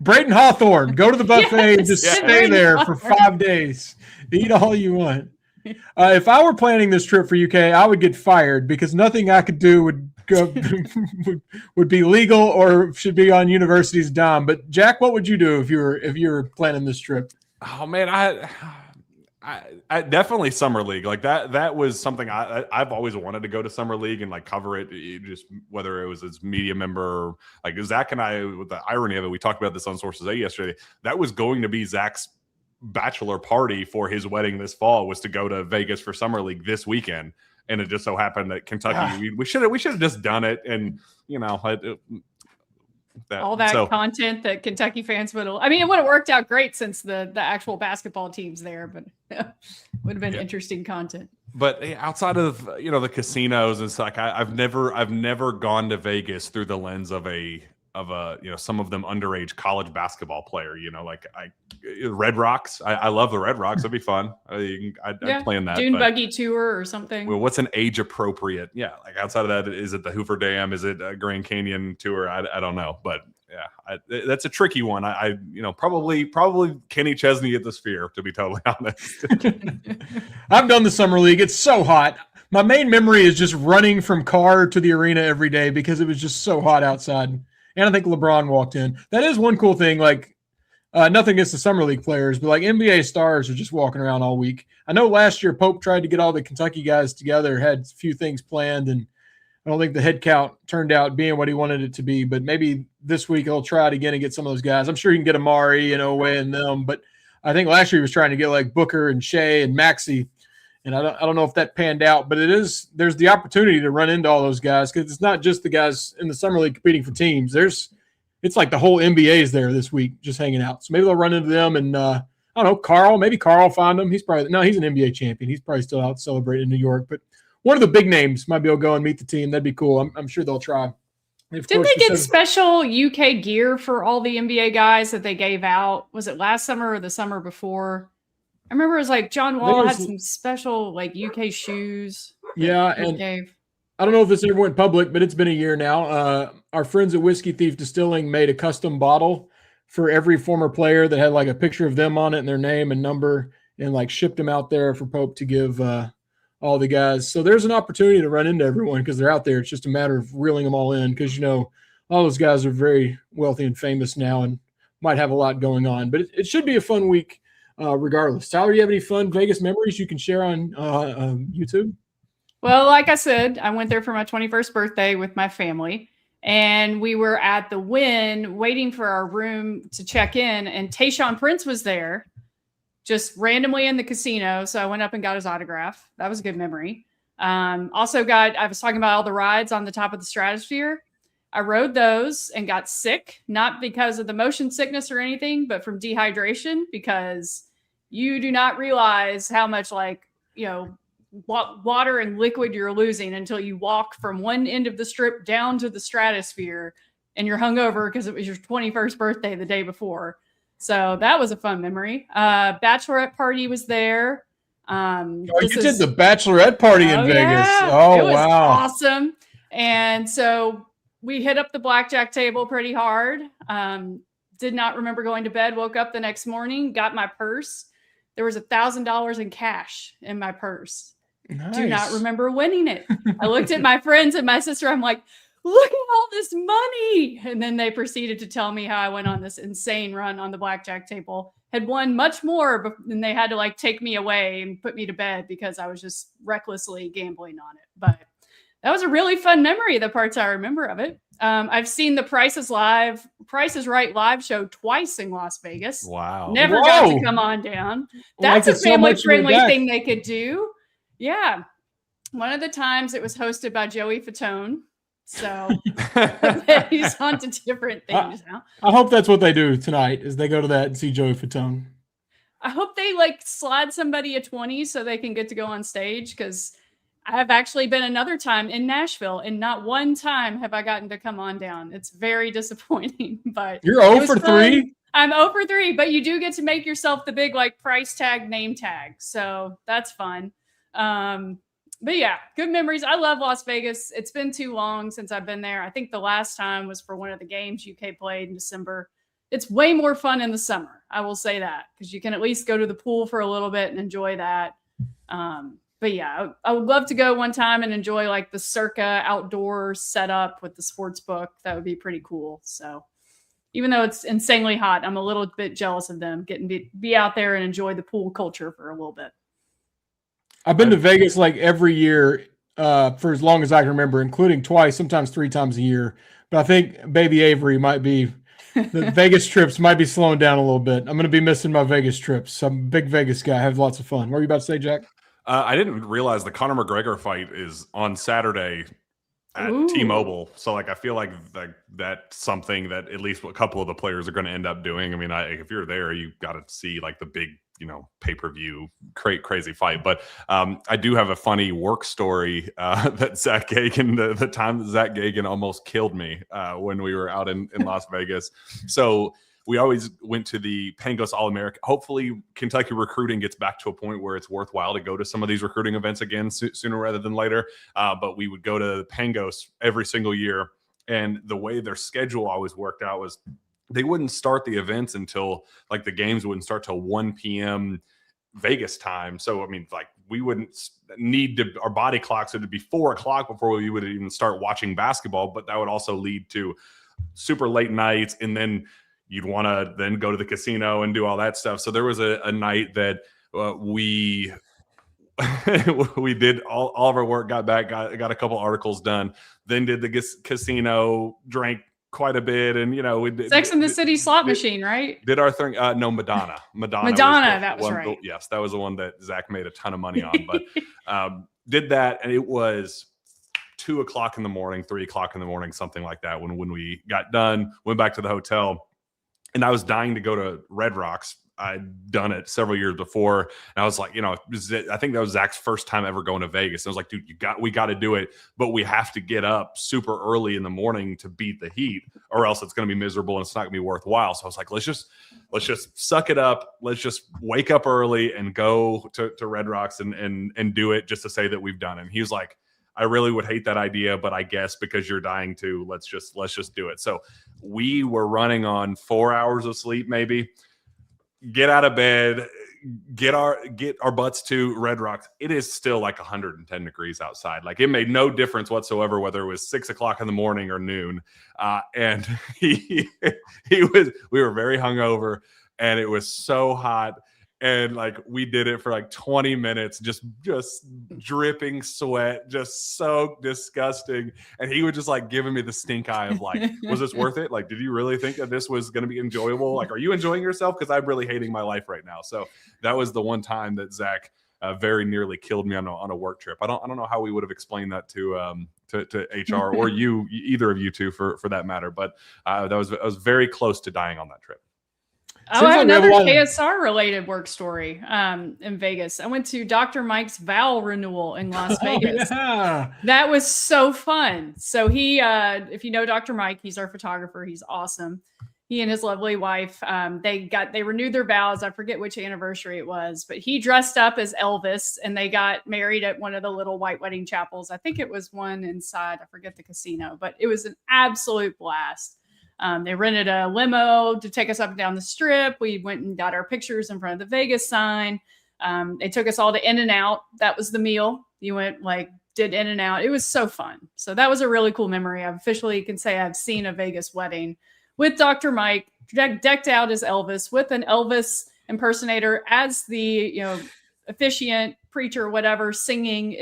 Braden Hawthorne. Go to the buffet and just Yes, stay Braden there for Hawthorne. 5 days. Eat all you want. If I were planning this trip for UK, I would get fired because nothing I could do would would be legal or should be on university's dime. But Jack, what would you do if you were planning this trip? oh man, I definitely Summer League. Like that was something I've always wanted to go to Summer League and like cover it, just whether it was as media member or like Zach and I, with the irony of it, we talked about this on Sources A yesterday. That was going to be Zach's bachelor party for his wedding this fall, was to go to Vegas for Summer League this weekend. And it just so happened that Kentucky, we should have just done it. And you know, All that content that Kentucky fans would have. I mean, it would have worked out great since the actual basketball team's there, but would have been interesting content. But outside of the casinos, it's like I've never gone to Vegas through the lens of a some of them underage college basketball player. Like Red Rocks. I love the Red Rocks. That'd be fun. I'd play in that. Dune buggy tour or something. Well, what's an age appropriate? Yeah, like outside of that, is it the Hoover Dam? Is it a Grand Canyon tour? I don't know, but yeah, that's a tricky one. I probably Kenny Chesney at the Sphere, to be totally honest. I've done the Summer League. It's so hot. My main memory is just running from car to the arena every day because it was just so hot outside. And I think LeBron walked in. That is one cool thing. Like, nothing against the Summer League players, but like NBA stars are just walking around all week. I know last year Pope tried to get all the Kentucky guys together, had a few things planned, and I don't think the head count turned out being what he wanted it to be. But maybe this week he'll try it again and get some of those guys. I'm sure he can get Amari and Owe and them. But I think last year he was trying to get like Booker and Shea and Maxey. And I don't know if that panned out, but there's the opportunity to run into all those guys because it's not just the guys in the Summer League competing for teams. It's like the whole NBA is there this week just hanging out. So maybe they'll run into them and I don't know, Carl. Maybe Carl will find him. He's an NBA champion. He's probably still out celebrating in New York. But one of the big names might be able to go and meet the team. That'd be cool. I'm sure they'll try. Didn't they get special UK gear for all the NBA guys that they gave out? Was it last summer or the summer before? I remember it was like John Wall had some special like UK shoes. Yeah, and I don't know if this ever went public, but it's been a year now. Our friends at Whiskey Thief Distilling made a custom bottle for every former player that had like a picture of them on it and their name and number, and like shipped them out there for Pope to give all the guys. So there's an opportunity to run into everyone because they're out there. It's just a matter of reeling them all in because all those guys are very wealthy and famous now and might have a lot going on. But it should be a fun week. Regardless. Tyler, do you have any fun Vegas memories you can share on YouTube? Well, like I said, I went there for my 21st birthday with my family, and we were at the Wynn waiting for our room to check in, and Tayshaun Prince was there just randomly in the casino. So I went up and got his autograph. That was a good memory. I was talking about all the rides on the top of the Stratosphere. I rode those and got sick, not because of the motion sickness or anything, but from dehydration, because you do not realize how much water and liquid you're losing until you walk from one end of the strip down to the Stratosphere and you're hungover because it was your 21st birthday the day before. So that was a fun memory. Bachelorette party was there. You did the bachelorette party in Vegas. Yeah. Oh, it was wow. Awesome. And so we hit up the blackjack table pretty hard. did not remember going to bed, woke up the next morning, got my purse. There was $1,000 in cash in my purse. Nice. Do not remember winning it. I looked at my friends and my sister. I'm like, look at all this money. And then they proceeded to tell me how I went on this insane run on the blackjack table, had won much more, and they had to like take me away and put me to bed because I was just recklessly gambling on it. But that was a really fun memory, the parts I remember of it. I've seen the Price is Right live show twice in Las Vegas. Wow. Never got to come on down. That's a family-friendly thing they could do. Yeah. One of the times it was hosted by Joey Fatone. So he's on to different things now. I hope that's what they do tonight is they go to that and see Joey Fatone. I hope they like slide somebody a 20 so they can get to go on stage, because I've actually been another time in Nashville and not one time have I gotten to come on down. It's very disappointing, but you're 0 for 3. I'm 0 for 3, but you do get to make yourself the big like price tag, name tag. So that's fun. But yeah, good memories. I love Las Vegas. It's been too long since I've been there. I think the last time was for one of the games UK played in December. It's way more fun in the summer. I will say that, because you can at least go to the pool for a little bit and enjoy that. But yeah, I would love to go one time and enjoy like the Circa outdoor setup with the sports book. That would be pretty cool. So even though it's insanely hot, I'm a little bit jealous of them getting to be out there and enjoy the pool culture for a little bit. I've been to Vegas like every year for as long as I can remember, including twice, sometimes 3 times a year. But I think baby Avery might be, the Vegas trips might be slowing down a little bit. I'm going to be missing my Vegas trips. I'm a big Vegas guy. I have lots of fun. What were you about to say, Jack? I didn't realize the Conor McGregor fight is on Saturday at T-Mobile. So like, I feel like that's something that at least a couple of the players are going to end up doing. I mean, if you're there, you got to see like the big, pay-per-view crazy fight. But I do have a funny work story that Zach Gagan, the time that Zach Gagan almost killed me when we were out in Las Vegas. So we always went to the Pangos All-American. Hopefully Kentucky recruiting gets back to a point where it's worthwhile to go to some of these recruiting events again sooner rather than later. But we would go to Pangos every single year. And the way their schedule always worked out was they wouldn't start the events until like the games wouldn't start till 1 p.m. Vegas time. So, I mean, like we wouldn't need to, our body clocks would be 4 o'clock before we would even start watching basketball. But that would also lead to super late nights. And then you'd want to then go to the casino and do all that stuff. So there was a night that we did all of our work, got back, got a couple articles done, then did the casino, drank quite a bit, and we did Sex in the City slot machine, right? Did our thing. No, Madonna, that was one, right. Yes, that was the one that Zach made a ton of money on. But did that, and it was 2 o'clock in the morning, 3 o'clock in the morning, something like that. When we got done, went back to the hotel, and I was dying to go to Red Rocks. I'd done it several years before, and I was like, I think that was Zach's first time ever going to Vegas. And I was like, dude, we got to do it, but we have to get up super early in the morning to beat the heat, or else it's going to be miserable and it's not going to be worthwhile. So I was like, let's just suck it up. Let's just wake up early and go to Red Rocks and do it just to say that we've done it. And he was like, I really would hate that idea, but I guess because you're dying to, let's just do it. So we were running on 4 hours of sleep, maybe. Get out of bed, get our butts to Red Rocks. It is still like 110 degrees outside. Like it made no difference whatsoever whether it was 6 o'clock in the morning or noon. And we were very hungover, and it was so hot. And like we did it for like 20 minutes, just dripping sweat, just so disgusting. And he was just like giving me the stink eye of like, was this worth it? Like, did you really think that this was going to be enjoyable? Like, are you enjoying yourself? Because I'm really hating my life right now. So that was the one time that Zach very nearly killed me on a work trip. I don't know how we would have explained that to HR or you, either of you two for that matter. But I was very close to dying on that trip. I have another KSR related work story in Vegas. I went to Dr. Mike's vow renewal in Las Vegas. Yeah. That was so fun. So he, if you know Dr. Mike, he's our photographer. He's awesome. He and his lovely wife, they renewed their vows. I forget which anniversary it was, but he dressed up as Elvis and they got married at one of the little white wedding chapels. I think it was one inside, I forget the casino, but it was an absolute blast. They rented a limo to take us up and down the strip. We went and got our pictures in front of the Vegas sign. They took us all to In-N-Out. That was the meal. You went did In-N-Out. It was so fun. So that was a really cool memory. I officially can say I've seen a Vegas wedding with Dr. Mike decked out as Elvis, with an Elvis impersonator as the officiant, preacher, whatever, singing.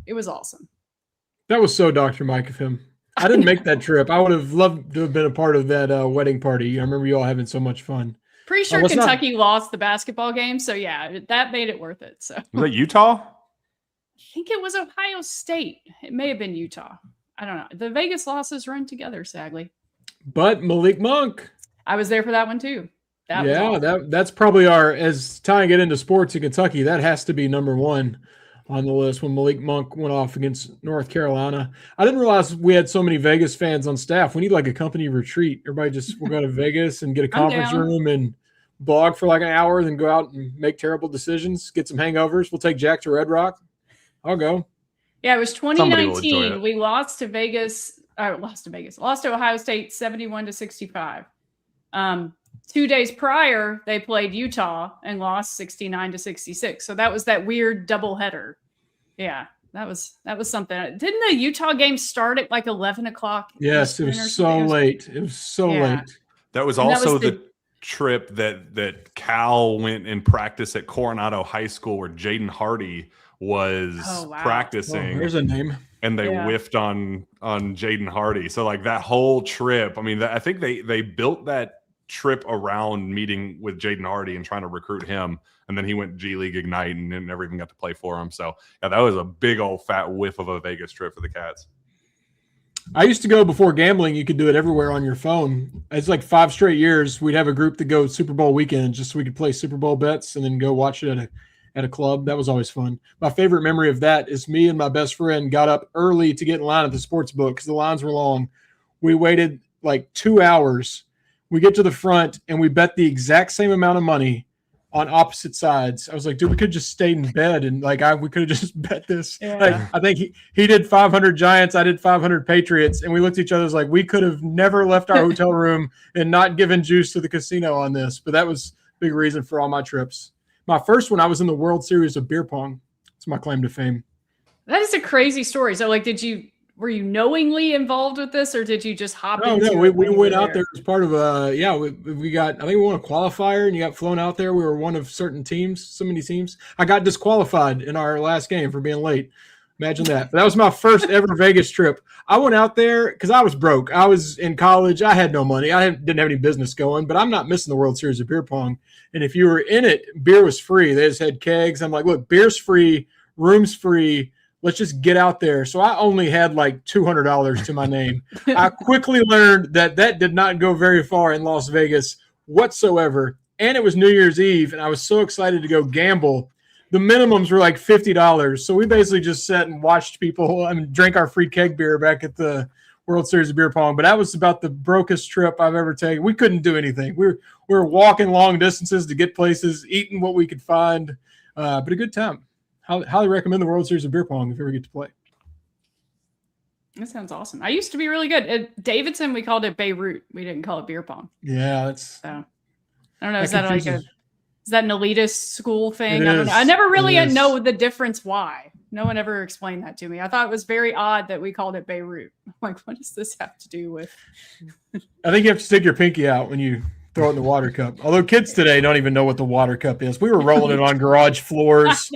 It was awesome. That was so Dr. Mike of him. I didn't make that trip. I would have loved to have been a part of that wedding party. I remember you all having so much fun. Pretty sure Kentucky lost the basketball game. So, yeah, that made it worth it. So was that Utah? I think it was Ohio State. It may have been Utah. I don't know. The Vegas losses run together, sadly. But Malik Monk. I was there for that one, too. That's probably as tying it into sports in Kentucky, that has to be number one on the list when Malik Monk went off against North Carolina. I didn't realize we had so many Vegas fans on staff. We need like a company retreat. Everybody will go to Vegas and get a conference room and blog for like an hour, then go out and make terrible decisions, get some hangovers. We'll take Jack to Red Rock. I'll go. Yeah, it was 2019. We lost to Vegas. Lost to Ohio State 71-65. 2 days prior, they played Utah and lost 69-66. So that was that weird doubleheader. Yeah, that was something. Didn't the Utah game start at like 11 o'clock? Yes, it was so late. It was so late. That was also the trip that Cal went and practiced at Coronado High School where Jaden Hardy was practicing. There's a name. And they whiffed on Jaden Hardy. So like that whole trip, I mean, I think they built that trip around meeting with Jaden Hardy and trying to recruit him, and then he went G League Ignite and never even got to play for him. So yeah, that was a big old fat whiff of a Vegas trip for the Cats. I used to go before gambling. You could do it everywhere on your phone. It's like 5 straight years. We'd have a group to go Super Bowl weekend just so we could play Super Bowl bets and then go watch it at a club. That was always fun. My favorite memory of that is me and my best friend got up early to get in line at the sports book because the lines were long. We waited like 2 hours. We get to the front and we bet the exact same amount of money on opposite sides. I was like, dude, we could just stay in bed and we could have just bet this. Yeah. Like, I think he did 500 Giants, I did 500 Patriots, and we looked at each other like we could have never left our hotel room and not given juice to the casino on this. But that was a big reason for all my trips. My first one, I was in the World Series of beer pong. It's my claim to fame. That is a crazy story. So, like, were you knowingly involved with this, or did you just hop into it? No, we went out there as part of we got, I think we won a qualifier and you got flown out there. We were one of certain teams, so many teams. I got disqualified in our last game for being late. Imagine that. But that was my first ever Vegas trip. I went out there because I was broke. I was in college. I had no money. I didn't have any business going, but I'm not missing the World Series of beer pong. And if you were in it, beer was free. They just had kegs. I'm like, look, beer's free, room's free. Let's just get out there. So I only had like $200 to my name. I quickly learned that did not go very far in Las Vegas whatsoever. And it was New Year's Eve, and I was so excited to go gamble. The minimums were like $50. So we basically just sat and watched people drink our free keg beer back at the World Series of beer pong. But that was about the brokest trip I've ever taken. We couldn't do anything. We were walking long distances to get places, eating what we could find, but a good time. Highly recommend the World Series of beer pong if you ever get to play. That sounds awesome. I used to be really good at Davidson. We called it Beirut. We didn't call it beer pong. Yeah, so I don't know. Is that an elitist school thing? I don't know. I never really know the difference. Why? No one ever explained that to me. I thought it was very odd that we called it Beirut. I'm like, what does this have to do with? I think you have to stick your pinky out when you throw it in the water cup. Although kids today don't even know what the water cup is. We were rolling it on garage floors.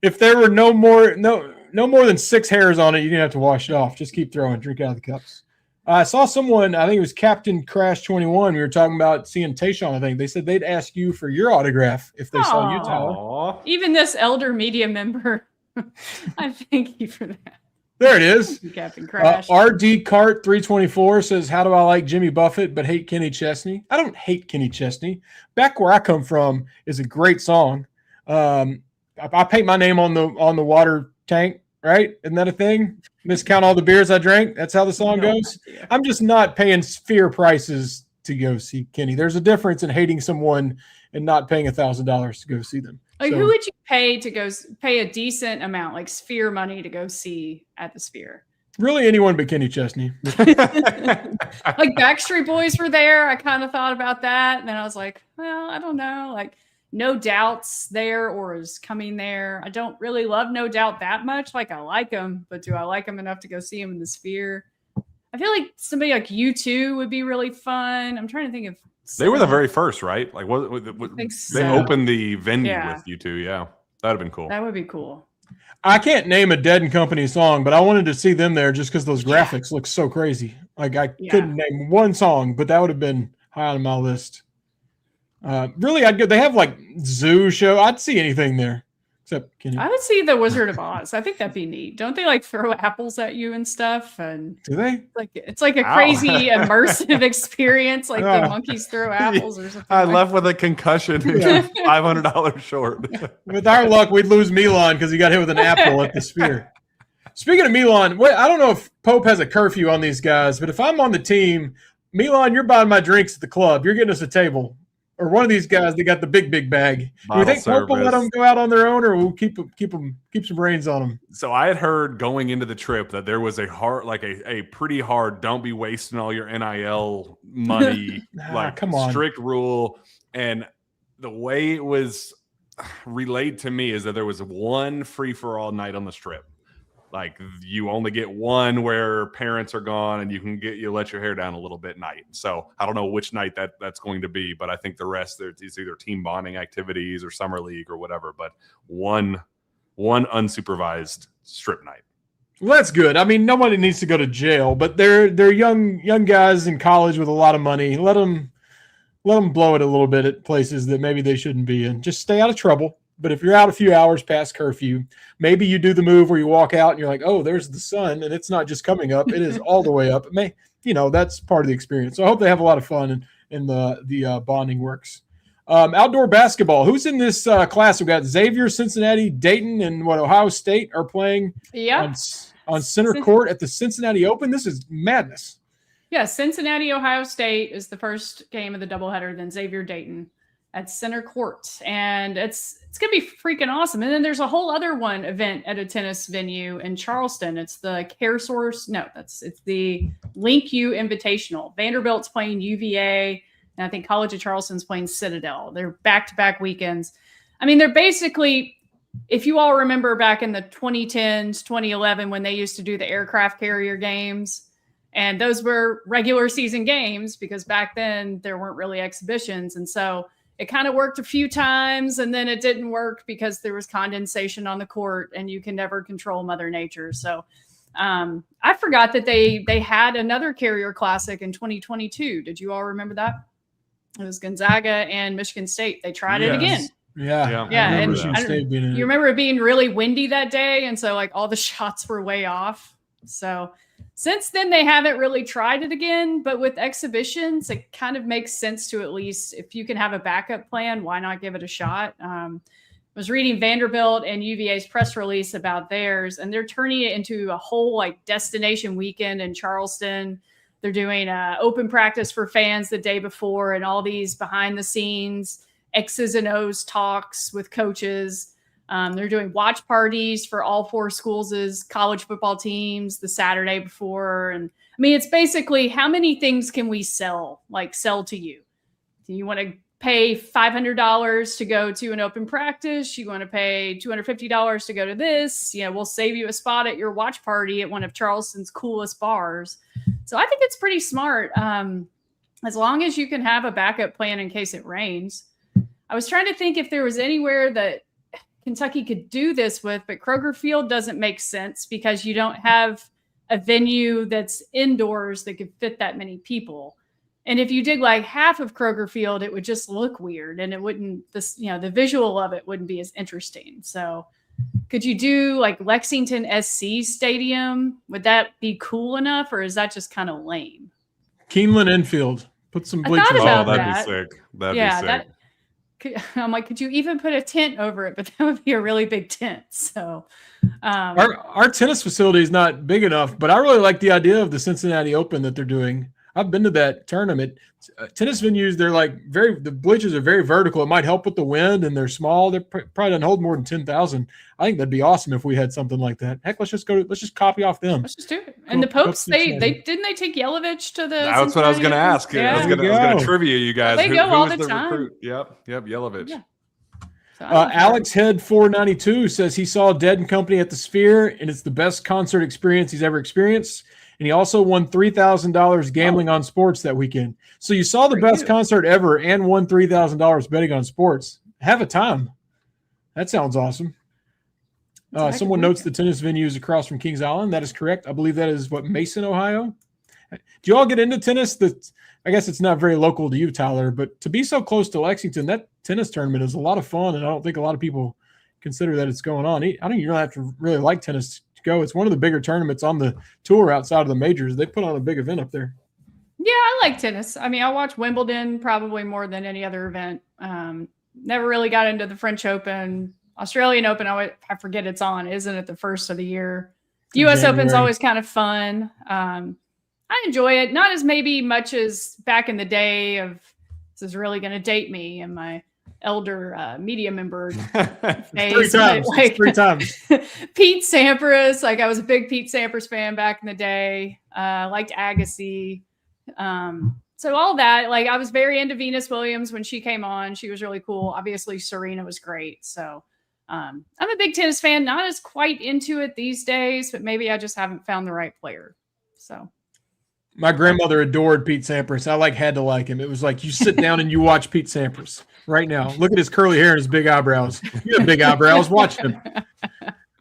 If there were no more than 6 hairs on it, you didn't have to wash it off. Just keep throwing, drink out of the cups. I saw someone, I think it was Captain Crash 21. We were talking about seeing Tayshaun, I think. They said they'd ask you for your autograph if they saw you, Tyler. Even this elder media member, I thank you for that. There it is. Captain Crash. RD Cart 324 says, how do I like Jimmy Buffett but hate Kenny Chesney? I don't hate Kenny Chesney. Back Where I Come From is a great song. I paint my name on the water tank, right? Isn't that a thing? Miscount all the beers I drank. That's how the song goes. I'm just not paying sphere prices to go see Kenny. There's a difference in hating someone and not paying $1,000 to go see them. Like, who would you pay to go pay a decent amount, like Sphere money, to go see at the Sphere? Really, anyone but Kenny Chesney. Like Backstreet Boys were there. I kind of thought about that. And then I was like, well, I don't know. Like No Doubt's there or is coming there. I don't really love No Doubt that much. Like I like them, but do I like them enough to go see them in the Sphere? I feel like somebody like U2 would be really fun. I'm trying to think of. They were the very first, right? Like what think they so. opened the venue Yeah. with U2. Yeah, that'd have been cool. That would be cool. I can't name a Dead and Company song, but I wanted to see them there just because those graphics look so crazy. Like I couldn't name one song, but that would have been high on my list. Really, I'd go. They have like zoo show. I'd see anything there, except Kenny. I would see the Wizard of Oz. I think that'd be neat. Don't they like throw apples at you and stuff? And do they? Like it's like a crazy immersive experience. Like the monkeys throw apples or something. I left with a concussion, $500 short. With our luck, we'd lose Milan because he got hit with an apple at the Sphere. Speaking of Milan, I don't know if Pope has a curfew on these guys, but if I'm on the team, Milan, you're buying my drinks at the club. You're getting us a table. Or one of these guys, they got the big bag. Do you think Pope will let them go out on their own, or we'll keep some reins on them? So I had heard going into the trip that there was a pretty hard, don't be wasting all your NIL money, come on, strict rule. And the way it was relayed to me is that there was one free for all night on the Strip. Like you only get one where parents are gone and you let your hair down a little bit night. So I don't know which night that's going to be, but I think the rest is either team bonding activities or summer league or whatever. But one unsupervised Strip night. Well, that's good. I mean, nobody needs to go to jail, but they're young guys in college with a lot of money. Let them blow it a little bit at places that maybe they shouldn't be in. Just stay out of trouble. But if you're out a few hours past curfew, maybe you do the move where you walk out and you're like, oh, there's the sun, and it's not just coming up; it is all the way up. That's part of the experience. So I hope they have a lot of fun and the bonding works. Outdoor basketball. Who's in this class? We've got Xavier, Cincinnati, Dayton, and Ohio State are playing on center court at the Cincinnati Open. This is madness. Yeah, Cincinnati, Ohio State is the first game of the doubleheader, then Xavier, Dayton at center court. And it's going to be freaking awesome. And then there's a whole other event at a tennis venue in Charleston. It's the it's the Link U Invitational. Vanderbilt's playing UVA, and I think College of Charleston's playing Citadel. They're back-to-back weekends. I mean, they're basically, if you all remember back in the 2010s, 2011, when they used to do the aircraft carrier games, and those were regular season games because back then there weren't really exhibitions. And so it kind of worked a few times, and then it didn't work because there was condensation on the court, and you can never control Mother Nature. So I forgot that they had another Carrier Classic in 2022. Did you all remember that? It was Gonzaga and Michigan State. They tried it again. Yeah. You remember it being really windy that day, and so like all the shots were way off. So since then, they haven't really tried it again, but with exhibitions, it kind of makes sense to at least, if you can have a backup plan, why not give it a shot? I was reading Vanderbilt and UVA's press release about theirs, and they're turning it into a whole destination weekend in Charleston. They're doing open practice for fans the day before and all these behind the scenes X's and O's talks with coaches. They're doing watch parties for all four schools' college football teams the Saturday before. And I mean, it's basically how many things can we sell to you? Do you want to pay $500 to go to an open practice? You want to pay $250 to go to this? We'll save you a spot at your watch party at one of Charleston's coolest bars. So I think it's pretty smart. As long as you can have a backup plan in case it rains. I was trying to think if there was anywhere that Kentucky could do this with, but Kroger Field doesn't make sense because you don't have a venue that's indoors that could fit that many people. And if you did half of Kroger Field, it would just look weird, and it wouldn't, the visual of it wouldn't be as interesting. So could you do Lexington SC Stadium? Would that be cool enough, or is that just kind of lame? Keeneland infield. Put some bleachers. That'd be sick. That'd be sick. I'm like, could you even put a tent over it? But that would be a really big tent. So our tennis facility is not big enough, but I really like the idea of the Cincinnati Open that they're doing. I've been to that tournament. Tennis venues, they're like the bleachers are very vertical. It might help with the wind, and they're small. They probably don't hold more than 10,000. I think that'd be awesome if we had something like that. Heck, let's just copy off them. Let's just do it. And the Popes, they didn't they take Yelovich to the. That's what I was going to ask. Yeah. I was going to trivia you guys. They go who all was the time. recruit? Yep, Yelovich. Yeah. So Alex Head 492 says he saw Dead and Company at the Sphere, and it's the best concert experience he's ever experienced. And he also won $3,000 gambling on sports that weekend. So you saw the best concert ever and won $3,000 betting on sports. Have a time. That sounds awesome. Someone notes the tennis venue is across from Kings Island. That is correct. I believe that is Mason, Ohio. Do you all get into tennis? I guess it's not very local to you, Tyler, but to be so close to Lexington, that tennis tournament is a lot of fun, and I don't think a lot of people consider that it's going on. I don't even have to really like tennis to go. It's one of the bigger tournaments on the tour outside of the majors. They put on a big event up there. Yeah, I like tennis. I mean, I watch Wimbledon probably more than any other event. Never really got into the French Open. Australian Open, I forget it's on. Isn't it the first of the year? U.S. Open's always kind of fun. I enjoy it. Not as maybe much as back in the day of this is really going to date me and my elder media member days. Three times. Pete Sampras. Like I was a big Pete Sampras fan back in the day. Liked Agassi. So all that, like I was very into Venus Williams when she came on. She was really cool. Obviously Serena was great. So I'm a big tennis fan, not as quite into it these days, but maybe I just haven't found the right player. So my grandmother adored Pete Sampras. I had to like him. It was like you sit down and you watch Pete Sampras right now. Look at his curly hair and his big eyebrows. You have big eyebrows. Watch him.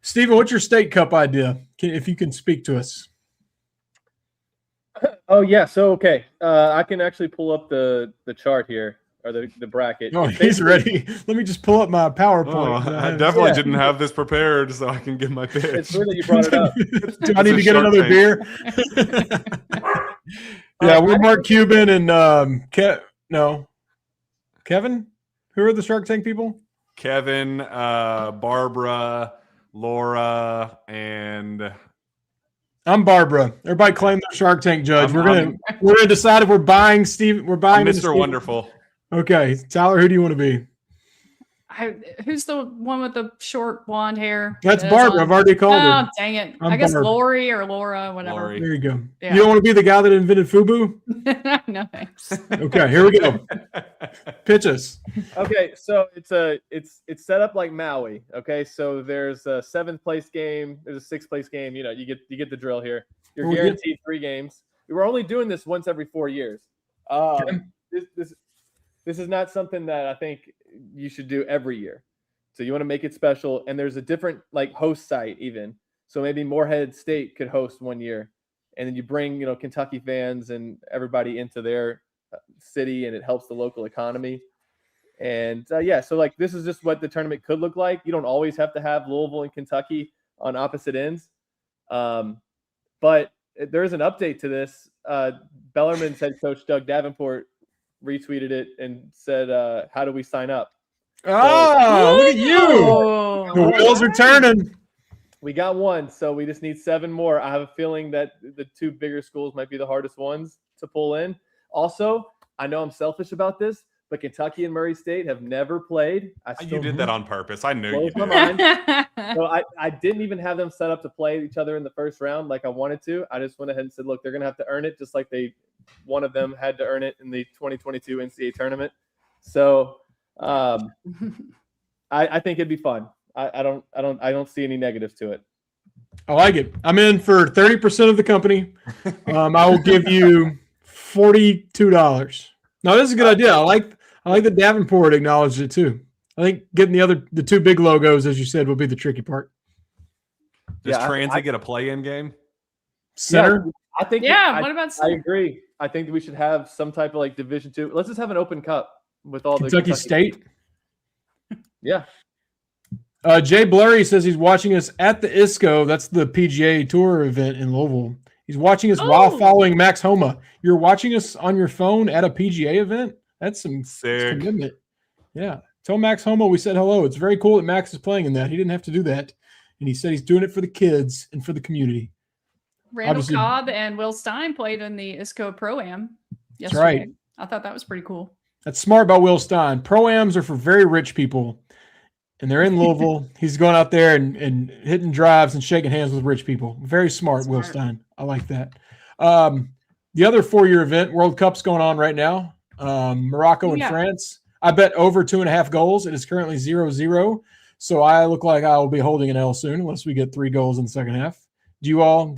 Steven, what's your state cup idea? If you can speak to us. Oh yeah, so okay. I can actually pull up the chart here. Or the bracket. Oh, he's ready. Let me just pull up my PowerPoint. I definitely didn't have this preprepared, so I can give my pitch. It's weird that you brought it up. Do I need to get another beer? Yeah, we're Mark Cuban and Kevin. Who are the Shark Tank people? Kevin, Barbara, Laura, and I'm Barbara. Everybody claim the Shark Tank judge. We're gonna decide if we're buying Steve. We're buying Mr. Wonderful. Okay, Tyler, who do you want to be? Who's the one with the short blonde hair? That's Barbara. I've already called her. Oh, dang it. I guess Barbara. Lori or Laura, whatever. Lori. There you go. Yeah. You don't want to be the guy that invented FUBU? No, thanks. Okay, here we go. Pitch us. Okay, so it's set up like Maui. Okay, so there's a 7th place game, there's a 6th place game. You know, you get the drill here. You're guaranteed 3 games. We're only doing this once every 4 years. This is not something that I think you should do every year. So you want to make it special, and there's a different like host site even. So maybe Morehead State could host one year, and then you bring Kentucky fans and everybody into their city, and it helps the local economy. And so like this is just what the tournament could look like. You don't always have to have Louisville and Kentucky on opposite ends, but there is an update to this. Bellarmine's head coach Doug Davenport retweeted it and said, how do we sign up? Oh, look at you. The wheels are turning. We got one, so we just need 7 more. I have a feeling that the 2 bigger schools might be the hardest ones to pull in. Also, I know I'm selfish about this, but Kentucky and Murray State have never played. You did that on purpose. I knew you did. So I didn't even have them set up to play each other in the first round like I wanted to. I just went ahead and said, look, they're going to have to earn it just like one of them had to earn it in the 2022 NCAA tournament. So I think it'd be fun. I don't see any negatives to it. I like it. I'm in for 30% of the company. I will give you $42. No, this is a good idea. I like that Davenport acknowledged it too. I think getting the 2 big logos, as you said, will be the tricky part. Does Transit get a play-in game? Center? Yeah, I think. Yeah. What about I agree. I think that we should have some type of like Division II. Let's just have an open cup with all Kentucky the State. Yeah. Jay Blurry says he's watching us at the ISCO. That's the PGA Tour event in Louisville. He's watching us while following Max Homa. You're watching us on your phone at a PGA event? That's some sick commitment. Yeah. Tell Max Homa we said hello. It's very cool that Max is playing in that. He didn't have to do that. And he said he's doing it for the kids and for the community. Randall Obviously- Cobb and Will Stein played in the ISCO Pro-Am yesterday. right. I thought that was pretty cool. That's smart about Will Stein. Pro-Ams are for very rich people, and they're in Louisville. He's going out there and hitting drives and shaking hands with rich people. Very smart, Will Stein. I like that. The other 4-year event, World Cup's going on right now. Morocco and France. I bet over 2.5 goals. It is currently 0-0. So I look like I will be holding an L soon unless we get 3 goals in the second half. Do you all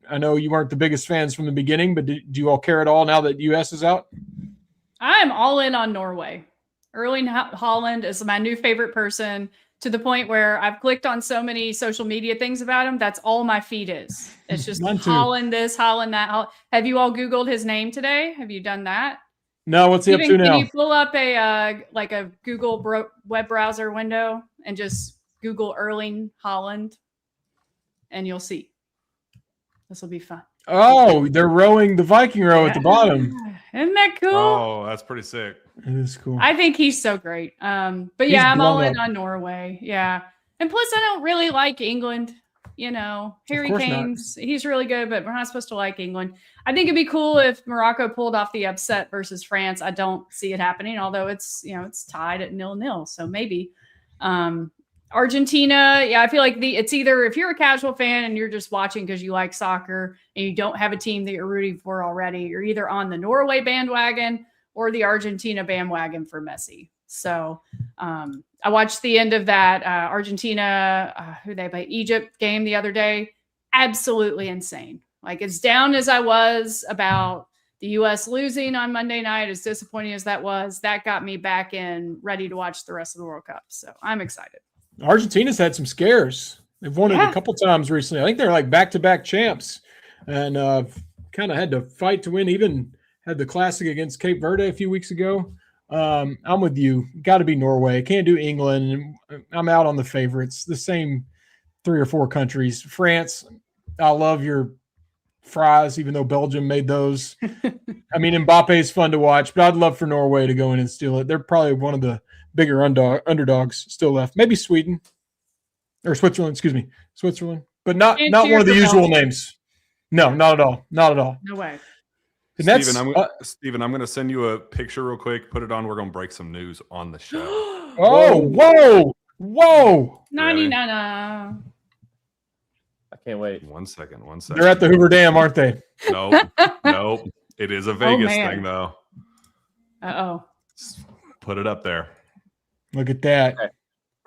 I know you weren't the biggest fans from the beginning, but do you all care at all now that US is out? I'm all in on Norway. Erling Haaland is my new favorite person, to the point where I've clicked on so many social media things about him. That's all my feed is. It's just Haaland this, Haaland that. Have you all Googled his name today? Have you done that? No, what's he up to now? Can you pull up a Google web browser window and just Google Erling Haaland, and you'll see. This will be fun. Oh, they're rowing the Viking row at the bottom. Isn't that cool? Oh, that's pretty sick. It is cool. I think he's so great. But yeah, I'm all in on Norway. Yeah. And plus, I don't really like England. You know, Harry Kane's, he's really good, but we're not supposed to like England. I think it'd be cool if Morocco pulled off the upset versus France. I don't see it happening, although it's tied at 0-0. So maybe. Argentina, yeah, I feel like it's either if you're a casual fan and you're just watching because you like soccer and you don't have a team that you're rooting for already, you're either on the Norway bandwagon or the Argentina bandwagon for Messi. So I watched the end of that Argentina, who they play, Egypt game the other day. Absolutely insane. Like, as down as I was about the U.S. losing on Monday night, as disappointing as that was, that got me back in ready to watch the rest of the World Cup. So I'm excited. Argentina's had some scares. They've won it a couple times recently. I think they're like back-to-back champs, and kind of had to fight to win. Even had the classic against Cape Verde a few weeks ago. I'm with you. Got to be Norway. Can't do England. I'm out on the favorites. The same 3 or 4 countries. France, I love your fries, even though Belgium made those. I mean, Mbappe is fun to watch, but I'd love for Norway to go in and steal it. They're probably one of the bigger underdogs still left. Maybe Sweden or Switzerland. Excuse me, Switzerland, but not one of the usual names. No, not at all. Not at all. No way. Steven, I'm going to send you a picture real quick. Put it on. We're going to break some news on the show. Whoa. 99. I can't wait. One second. They're at the Hoover Dam, aren't they? Nope. It is a Vegas thing, though. Uh-oh. Put it up there. Look at that. Okay.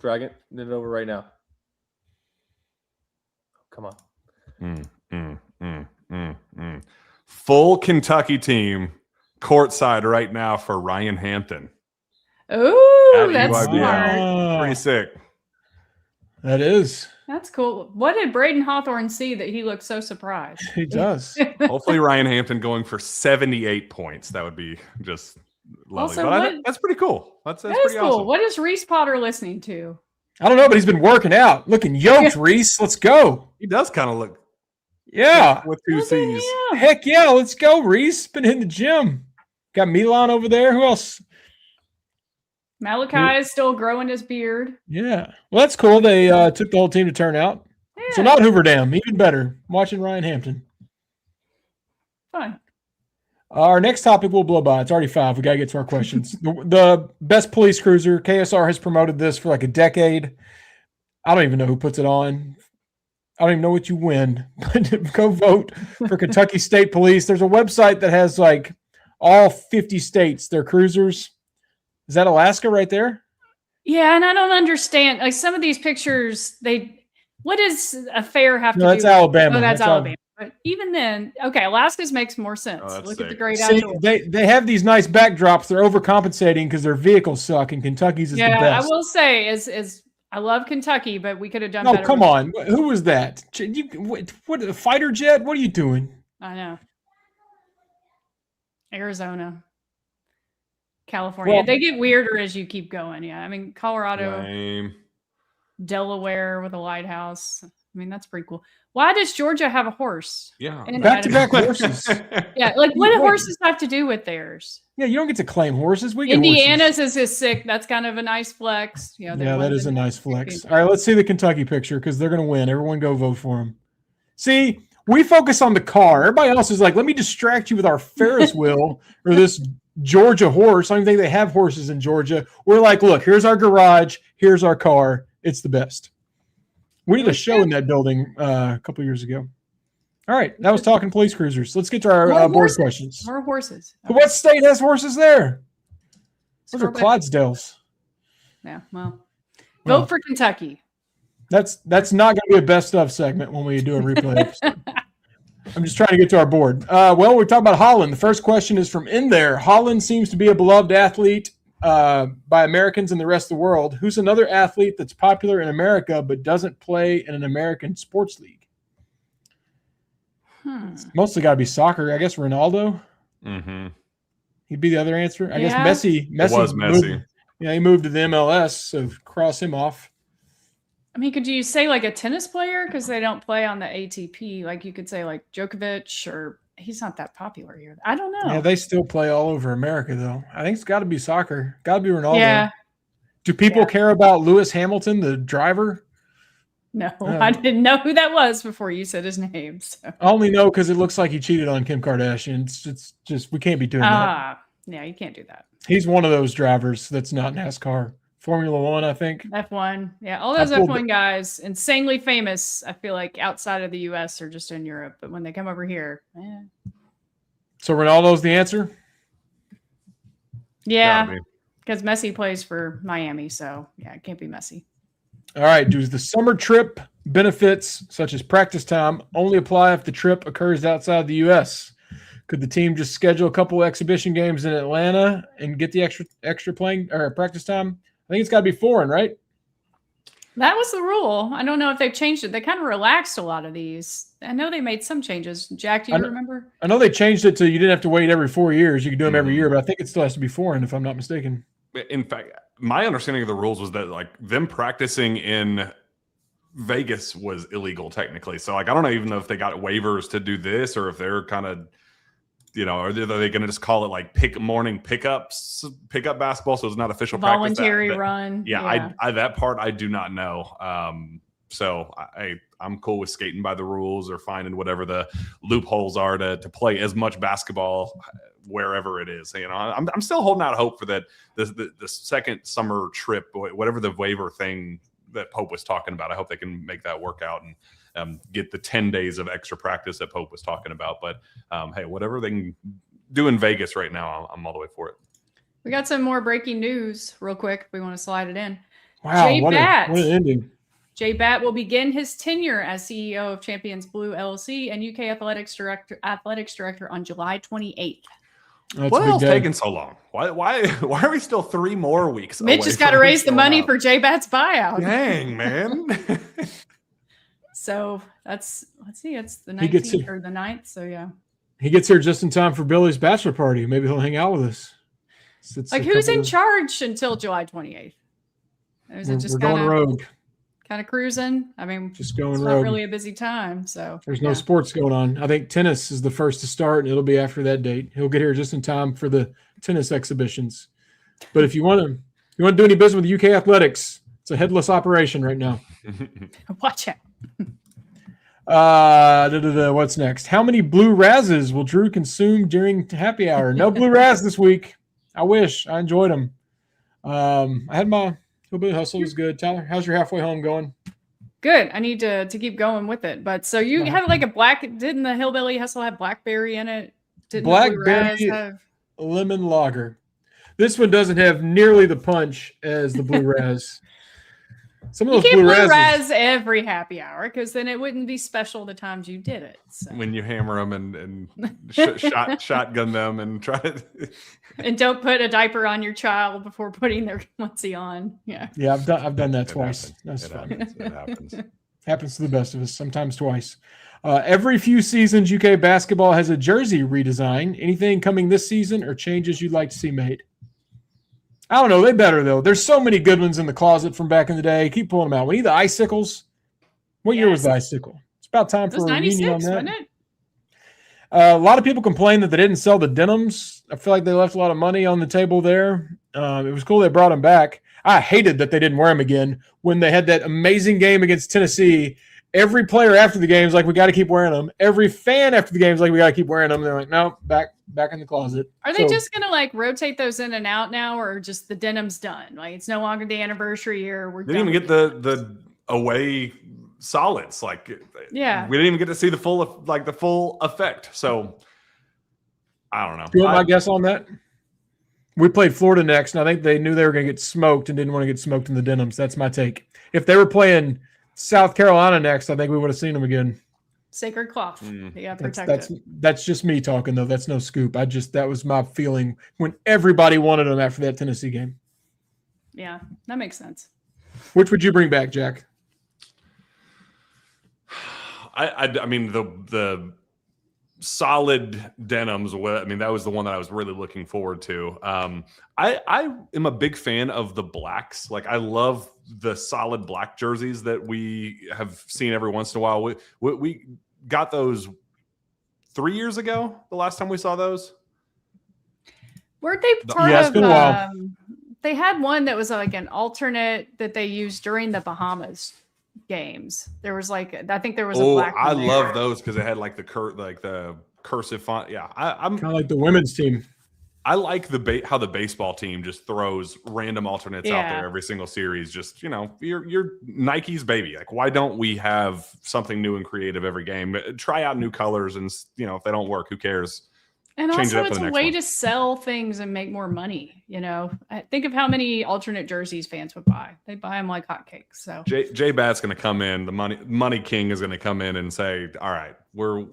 Dragon, it over right now. Come on. Full Kentucky team courtside right now for Ryan Hampton. Oh, that's smart. Pretty sick. That is. That's cool. What did Braden Hawthorne see that he looked so surprised? He does. Hopefully Ryan Hampton going for 78 points. That would be just lovely. Also, that's pretty cool. That's that pretty is cool. awesome. What is Reese Potter listening to? I don't know, but he's been working out. Looking yoked, Reese. Let's go. He does kind of look with 2 C's. Yeah. Heck yeah, let's go, Reese. Been in the gym. Got Milan over there. Who else? Malachi is still growing his beard. Yeah. Well, that's cool. They took the whole team to turn out. Yeah. So not Hoover Dam. Even better. I'm watching Ryan Hampton. Fun. Our next topic will blow by. It's already 5. We got to get to our questions. The best police cruiser, KSR has promoted this for like a decade. I don't even know who puts it on. I don't even know what you win. But go vote for Kentucky State Police. There's a website that has like all 50 states, their cruisers. Is that Alaska right there? Yeah, and I don't understand. Like, some of these pictures, what does a fair have to do? No, that's Alabama. Oh, that's Alabama. But even then, okay, Alaska's makes more sense. Look at the great outdoors. They have these nice backdrops. They're overcompensating because their vehicles suck, and Kentucky's is the best. Yeah, I will say, is I love Kentucky, but we could have done better. No, come on. Who was that? What a fighter jet? What are you doing? I know. Arizona. California. They get weirder as you keep going. Yeah. I mean, Colorado, Lame. Delaware with a lighthouse. I mean, that's pretty cool. Why does Georgia have a horse? Yeah. Back-to-back horses. Yeah. Like, what do horses have to do with theirs? Yeah, you don't get to claim horses. We get Indiana's horses. is sick. That's kind of a nice flex. You know, yeah, that is a nice flex. All right, let's see the Kentucky picture because they're going to win. Everyone go vote for them. See, We focus on the car. Everybody else is like, let me distract you with our Ferris wheel or this Georgia horse. I don't even think they have horses in Georgia. We're like, look, here's our garage. Here's our car. It's the best. We did a show in that building a couple of years ago. All right. That was talking police cruisers. Let's get to our board questions. More horses. What state has horses there? Those are Scroll back. Clydesdales. Yeah, well, vote for Kentucky. That's not going to be a best of segment when we do a replay episode. I'm just trying to get to our board. Well, we're talking about Holland. The first question is from in there. Holland seems to be a beloved athlete by Americans and the rest of the world. Who's another athlete that's popular in America but doesn't play in an American sports league? It's mostly got to be soccer. I guess Ronaldo. Mm-hmm. He'd be the other answer. I guess Yeah. Messi. It was Messi. Moved, he moved to the MLS, so cross him off. I mean, could you say like a tennis player because they don't play on the ATP? Like you could say like Djokovic, or he's not that popular here. I don't know. Yeah, they still play all over America, though. I think it's got to be soccer. Got to be Ronaldo. Yeah. Do people care about Lewis Hamilton, the driver? No, I didn't know who that was before you said his name. So. I only know because it looks like he cheated on Kim Kardashian. It's just we can't be doing that. Yeah, you can't do that. He's one of those drivers that's not NASCAR. Formula One, I think. F1. Yeah, all those F1 guys, insanely famous, I feel like outside of the US or just in Europe. But when they come over here, So Ronaldo's the answer? yeah, because Messi plays for Miami. So, yeah, it can't be Messi. All right. Does the summer trip benefits, such as practice time, only apply if the trip occurs outside the U.S.? Could the team just schedule a couple of exhibition games in Atlanta and get the extra playing or practice time? I think it's got to be foreign, right? That was the rule. I don't know if they've changed it. They kind of relaxed a lot of these. I know they made some changes. Jack, do you remember? I know they changed it to you didn't have to wait every 4 years. You could do them every year, but I think it still has to be foreign, if I'm not mistaken. In fact, my understanding of the rules was that like them practicing in Vegas was illegal technically. So like I don't even know if they got waivers to do this or if they're kind of, are they going to just call it like pickup basketball? So it's not official voluntary practice. Run. Yeah. I that part I do not know. So I'm cool with skating by the rules or finding whatever the loopholes are to play as much basketball wherever it is. I'm still holding out hope for that the second summer trip, whatever the waiver thing that Pope was talking about. I hope they can make that work out and get the 10 days of extra practice that Pope was talking about. But hey, whatever they can do in Vegas right now, I'm all the way for it. We got some more breaking news real quick if we want to slide it in. Wow, what an ending. Jay Batt will begin his tenure as CEO of Champions Blue LLC and UK Athletics Director on July 28th. What else taking so long? Why are we still 3 more weeks? Mitch has got to raise the money for Jay Batt's buyout. Dang, man. So let's see, it's the 19th or the 9th. So yeah. He gets here just in time for Billy's bachelor party. Maybe he'll hang out with us. Who's in charge until July 28th? Is it just we're going rogue? Kind of cruising. I mean, just going rogue. Not really a busy time, so there's no sports going on. I think tennis is the first to start, and it'll be after that date. He'll get here just in time for the tennis exhibitions. But if you want to do any business with UK Athletics, it's a headless operation right now. Watch out. What's next? How many blue razzes will Drew consume during happy hour? No blue razz this week. I wish. I enjoyed them. I had my Hillbilly Hustle was good. Tyler, how's your halfway home going? Good. I need to keep going with it. But so you have like didn't the Hillbilly Hustle have blackberry in it? Didn't blackberry lemon lager. This one doesn't have nearly the punch as the blue raz. Some of those blue raz every happy hour because then it wouldn't be special the times you did it. So. When you hammer them and shotgun them and try to and don't put a diaper on your child before putting their onesie on. Yeah. Yeah, I've done that twice. That's fun. It happens. Happens to the best of us. Sometimes twice. Every few seasons, UK basketball has a jersey redesign. Anything coming this season or changes you'd like to see made? I don't know. They better, though. There's so many good ones in the closet from back in the day. Keep pulling them out. We need the icicles. What year was the icicle? It's about time for a reunion on that. Wasn't it? A lot of people complained that they didn't sell the denims. I feel like they left a lot of money on the table there. It was cool they brought them back. I hated that they didn't wear them again when they had that amazing game against Tennessee Every player after the game's like, we got to keep wearing them. Every fan after the game's like, we got to keep wearing them. They're like, no, back in the closet. Are they just going to like rotate those in and out now, or just the denim's done? Like it's no longer the anniversary year. We didn't even get the away solids. Like, yeah, we didn't even get to see the full effect. So I don't know. You want my guess on that? We played Florida next, and I think they knew they were going to get smoked and didn't want to get smoked in the denims. That's my take. If they were playing South Carolina next, I think we would have seen them again. Sacred cloth. Yeah, protect it. That's just me talking, though. That's no scoop. That was my feeling when everybody wanted them after that Tennessee game. Yeah, that makes sense. Which would you bring back, Jack? I mean, the solid denims. I mean, that was the one that I was really looking forward to. I am a big fan of the blacks. Like, I love the solid black jerseys that we have seen every once in a while. We got those 3 years ago. The last time we saw those, weren't they part it's been a while. They had one that was like an alternate that they used during the Bahamas games. There was like, I think there was a black one there. Love those because it had like the cursive font. Yeah, I'm kind of like the women's team. I like how the baseball team just throws random alternates out there every single series. Just, you're Nike's baby. Like, why don't we have something new and creative every game? Try out new colors, and if they don't work, who cares? And also, it's a way to sell things and make more money. Think of how many alternate jerseys fans would buy. They buy them like hotcakes. So J Bat's going to come in. The money king is going to come in and say, "All right, we're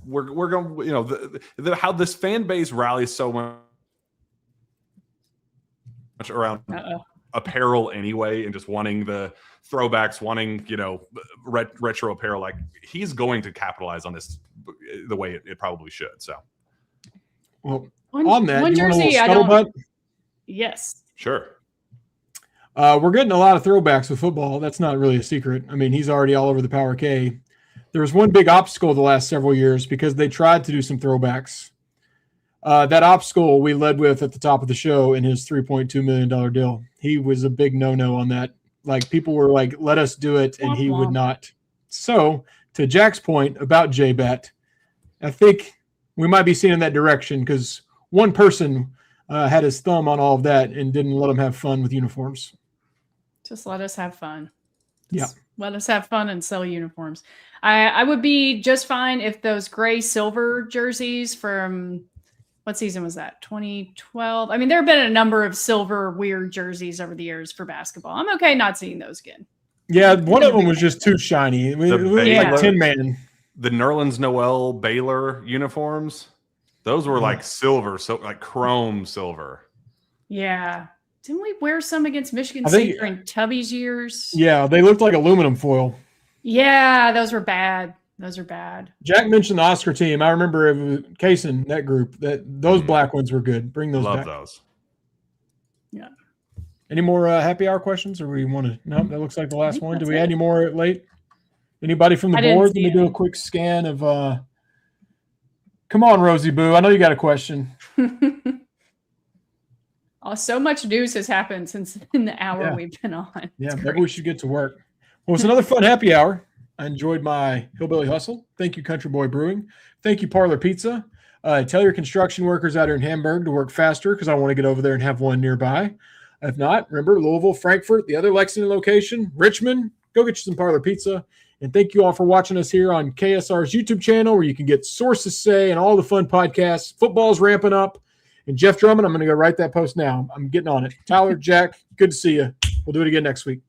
going." How this fan base rallies so much around apparel anyway, and just wanting the throwbacks, wanting retro apparel. Like, he's going to capitalize on this the way it probably should. So. Well, on that, one you jersey, want a little scuttlebutt? Yes. Sure. We're getting a lot of throwbacks with football. That's not really a secret. I mean, he's already all over the Power K. There was one big obstacle the last several years because they tried to do some throwbacks. That obstacle we led with at the top of the show in his $3.2 million deal. He was a big no-no on that. Like, people were like, let us do it, and he would not. So, to Jack's point about J-Bat, I think we might be seeing in that direction because one person had his thumb on all of that and didn't let him have fun with uniforms. Just let us have fun. Just let us have fun and sell uniforms. I would be just fine if those gray silver jerseys from what season was that? 2012. I mean, there have been a number of silver weird jerseys over the years for basketball. I'm okay not seeing those again. Yeah, one of them was just too shiny. It was like Tin Man. The Nerlens Noel Baylor uniforms, those were like silver, so like chrome silver. Yeah. Didn't we wear some against Michigan State during Tubby's years? Yeah, they looked like aluminum foil. Yeah, those were bad. Those are bad. Jack mentioned the Oscar team. I remember it was Kaysen, that group. Those black ones were good. Bring those back. Love those. Yeah. Any more happy hour questions, or we want to? No, that looks like the last one. Do we add any more late? Anybody from the board? Let me do a quick scan of. Come on, Rosie Boo. I know you got a question. Oh, so much news has happened since in the hour we've been on. Yeah, maybe we should get to work. Well, it's another fun happy hour. I enjoyed my Hillbilly Hustle. Thank you, Country Boy Brewing. Thank you, Parlor Pizza. Tell your construction workers out here in Hamburg to work faster because I want to get over there and have one nearby. If not, remember Louisville, Frankfort, the other Lexington location, Richmond. Go get you some Parlor Pizza. And thank you all for watching us here on KSR's YouTube channel where you can get Sources Say and all the fun podcasts. Football's ramping up. And Jeff Drummond, I'm going to go write that post now. I'm getting on it. Tyler, Jack, good to see you. We'll do it again next week.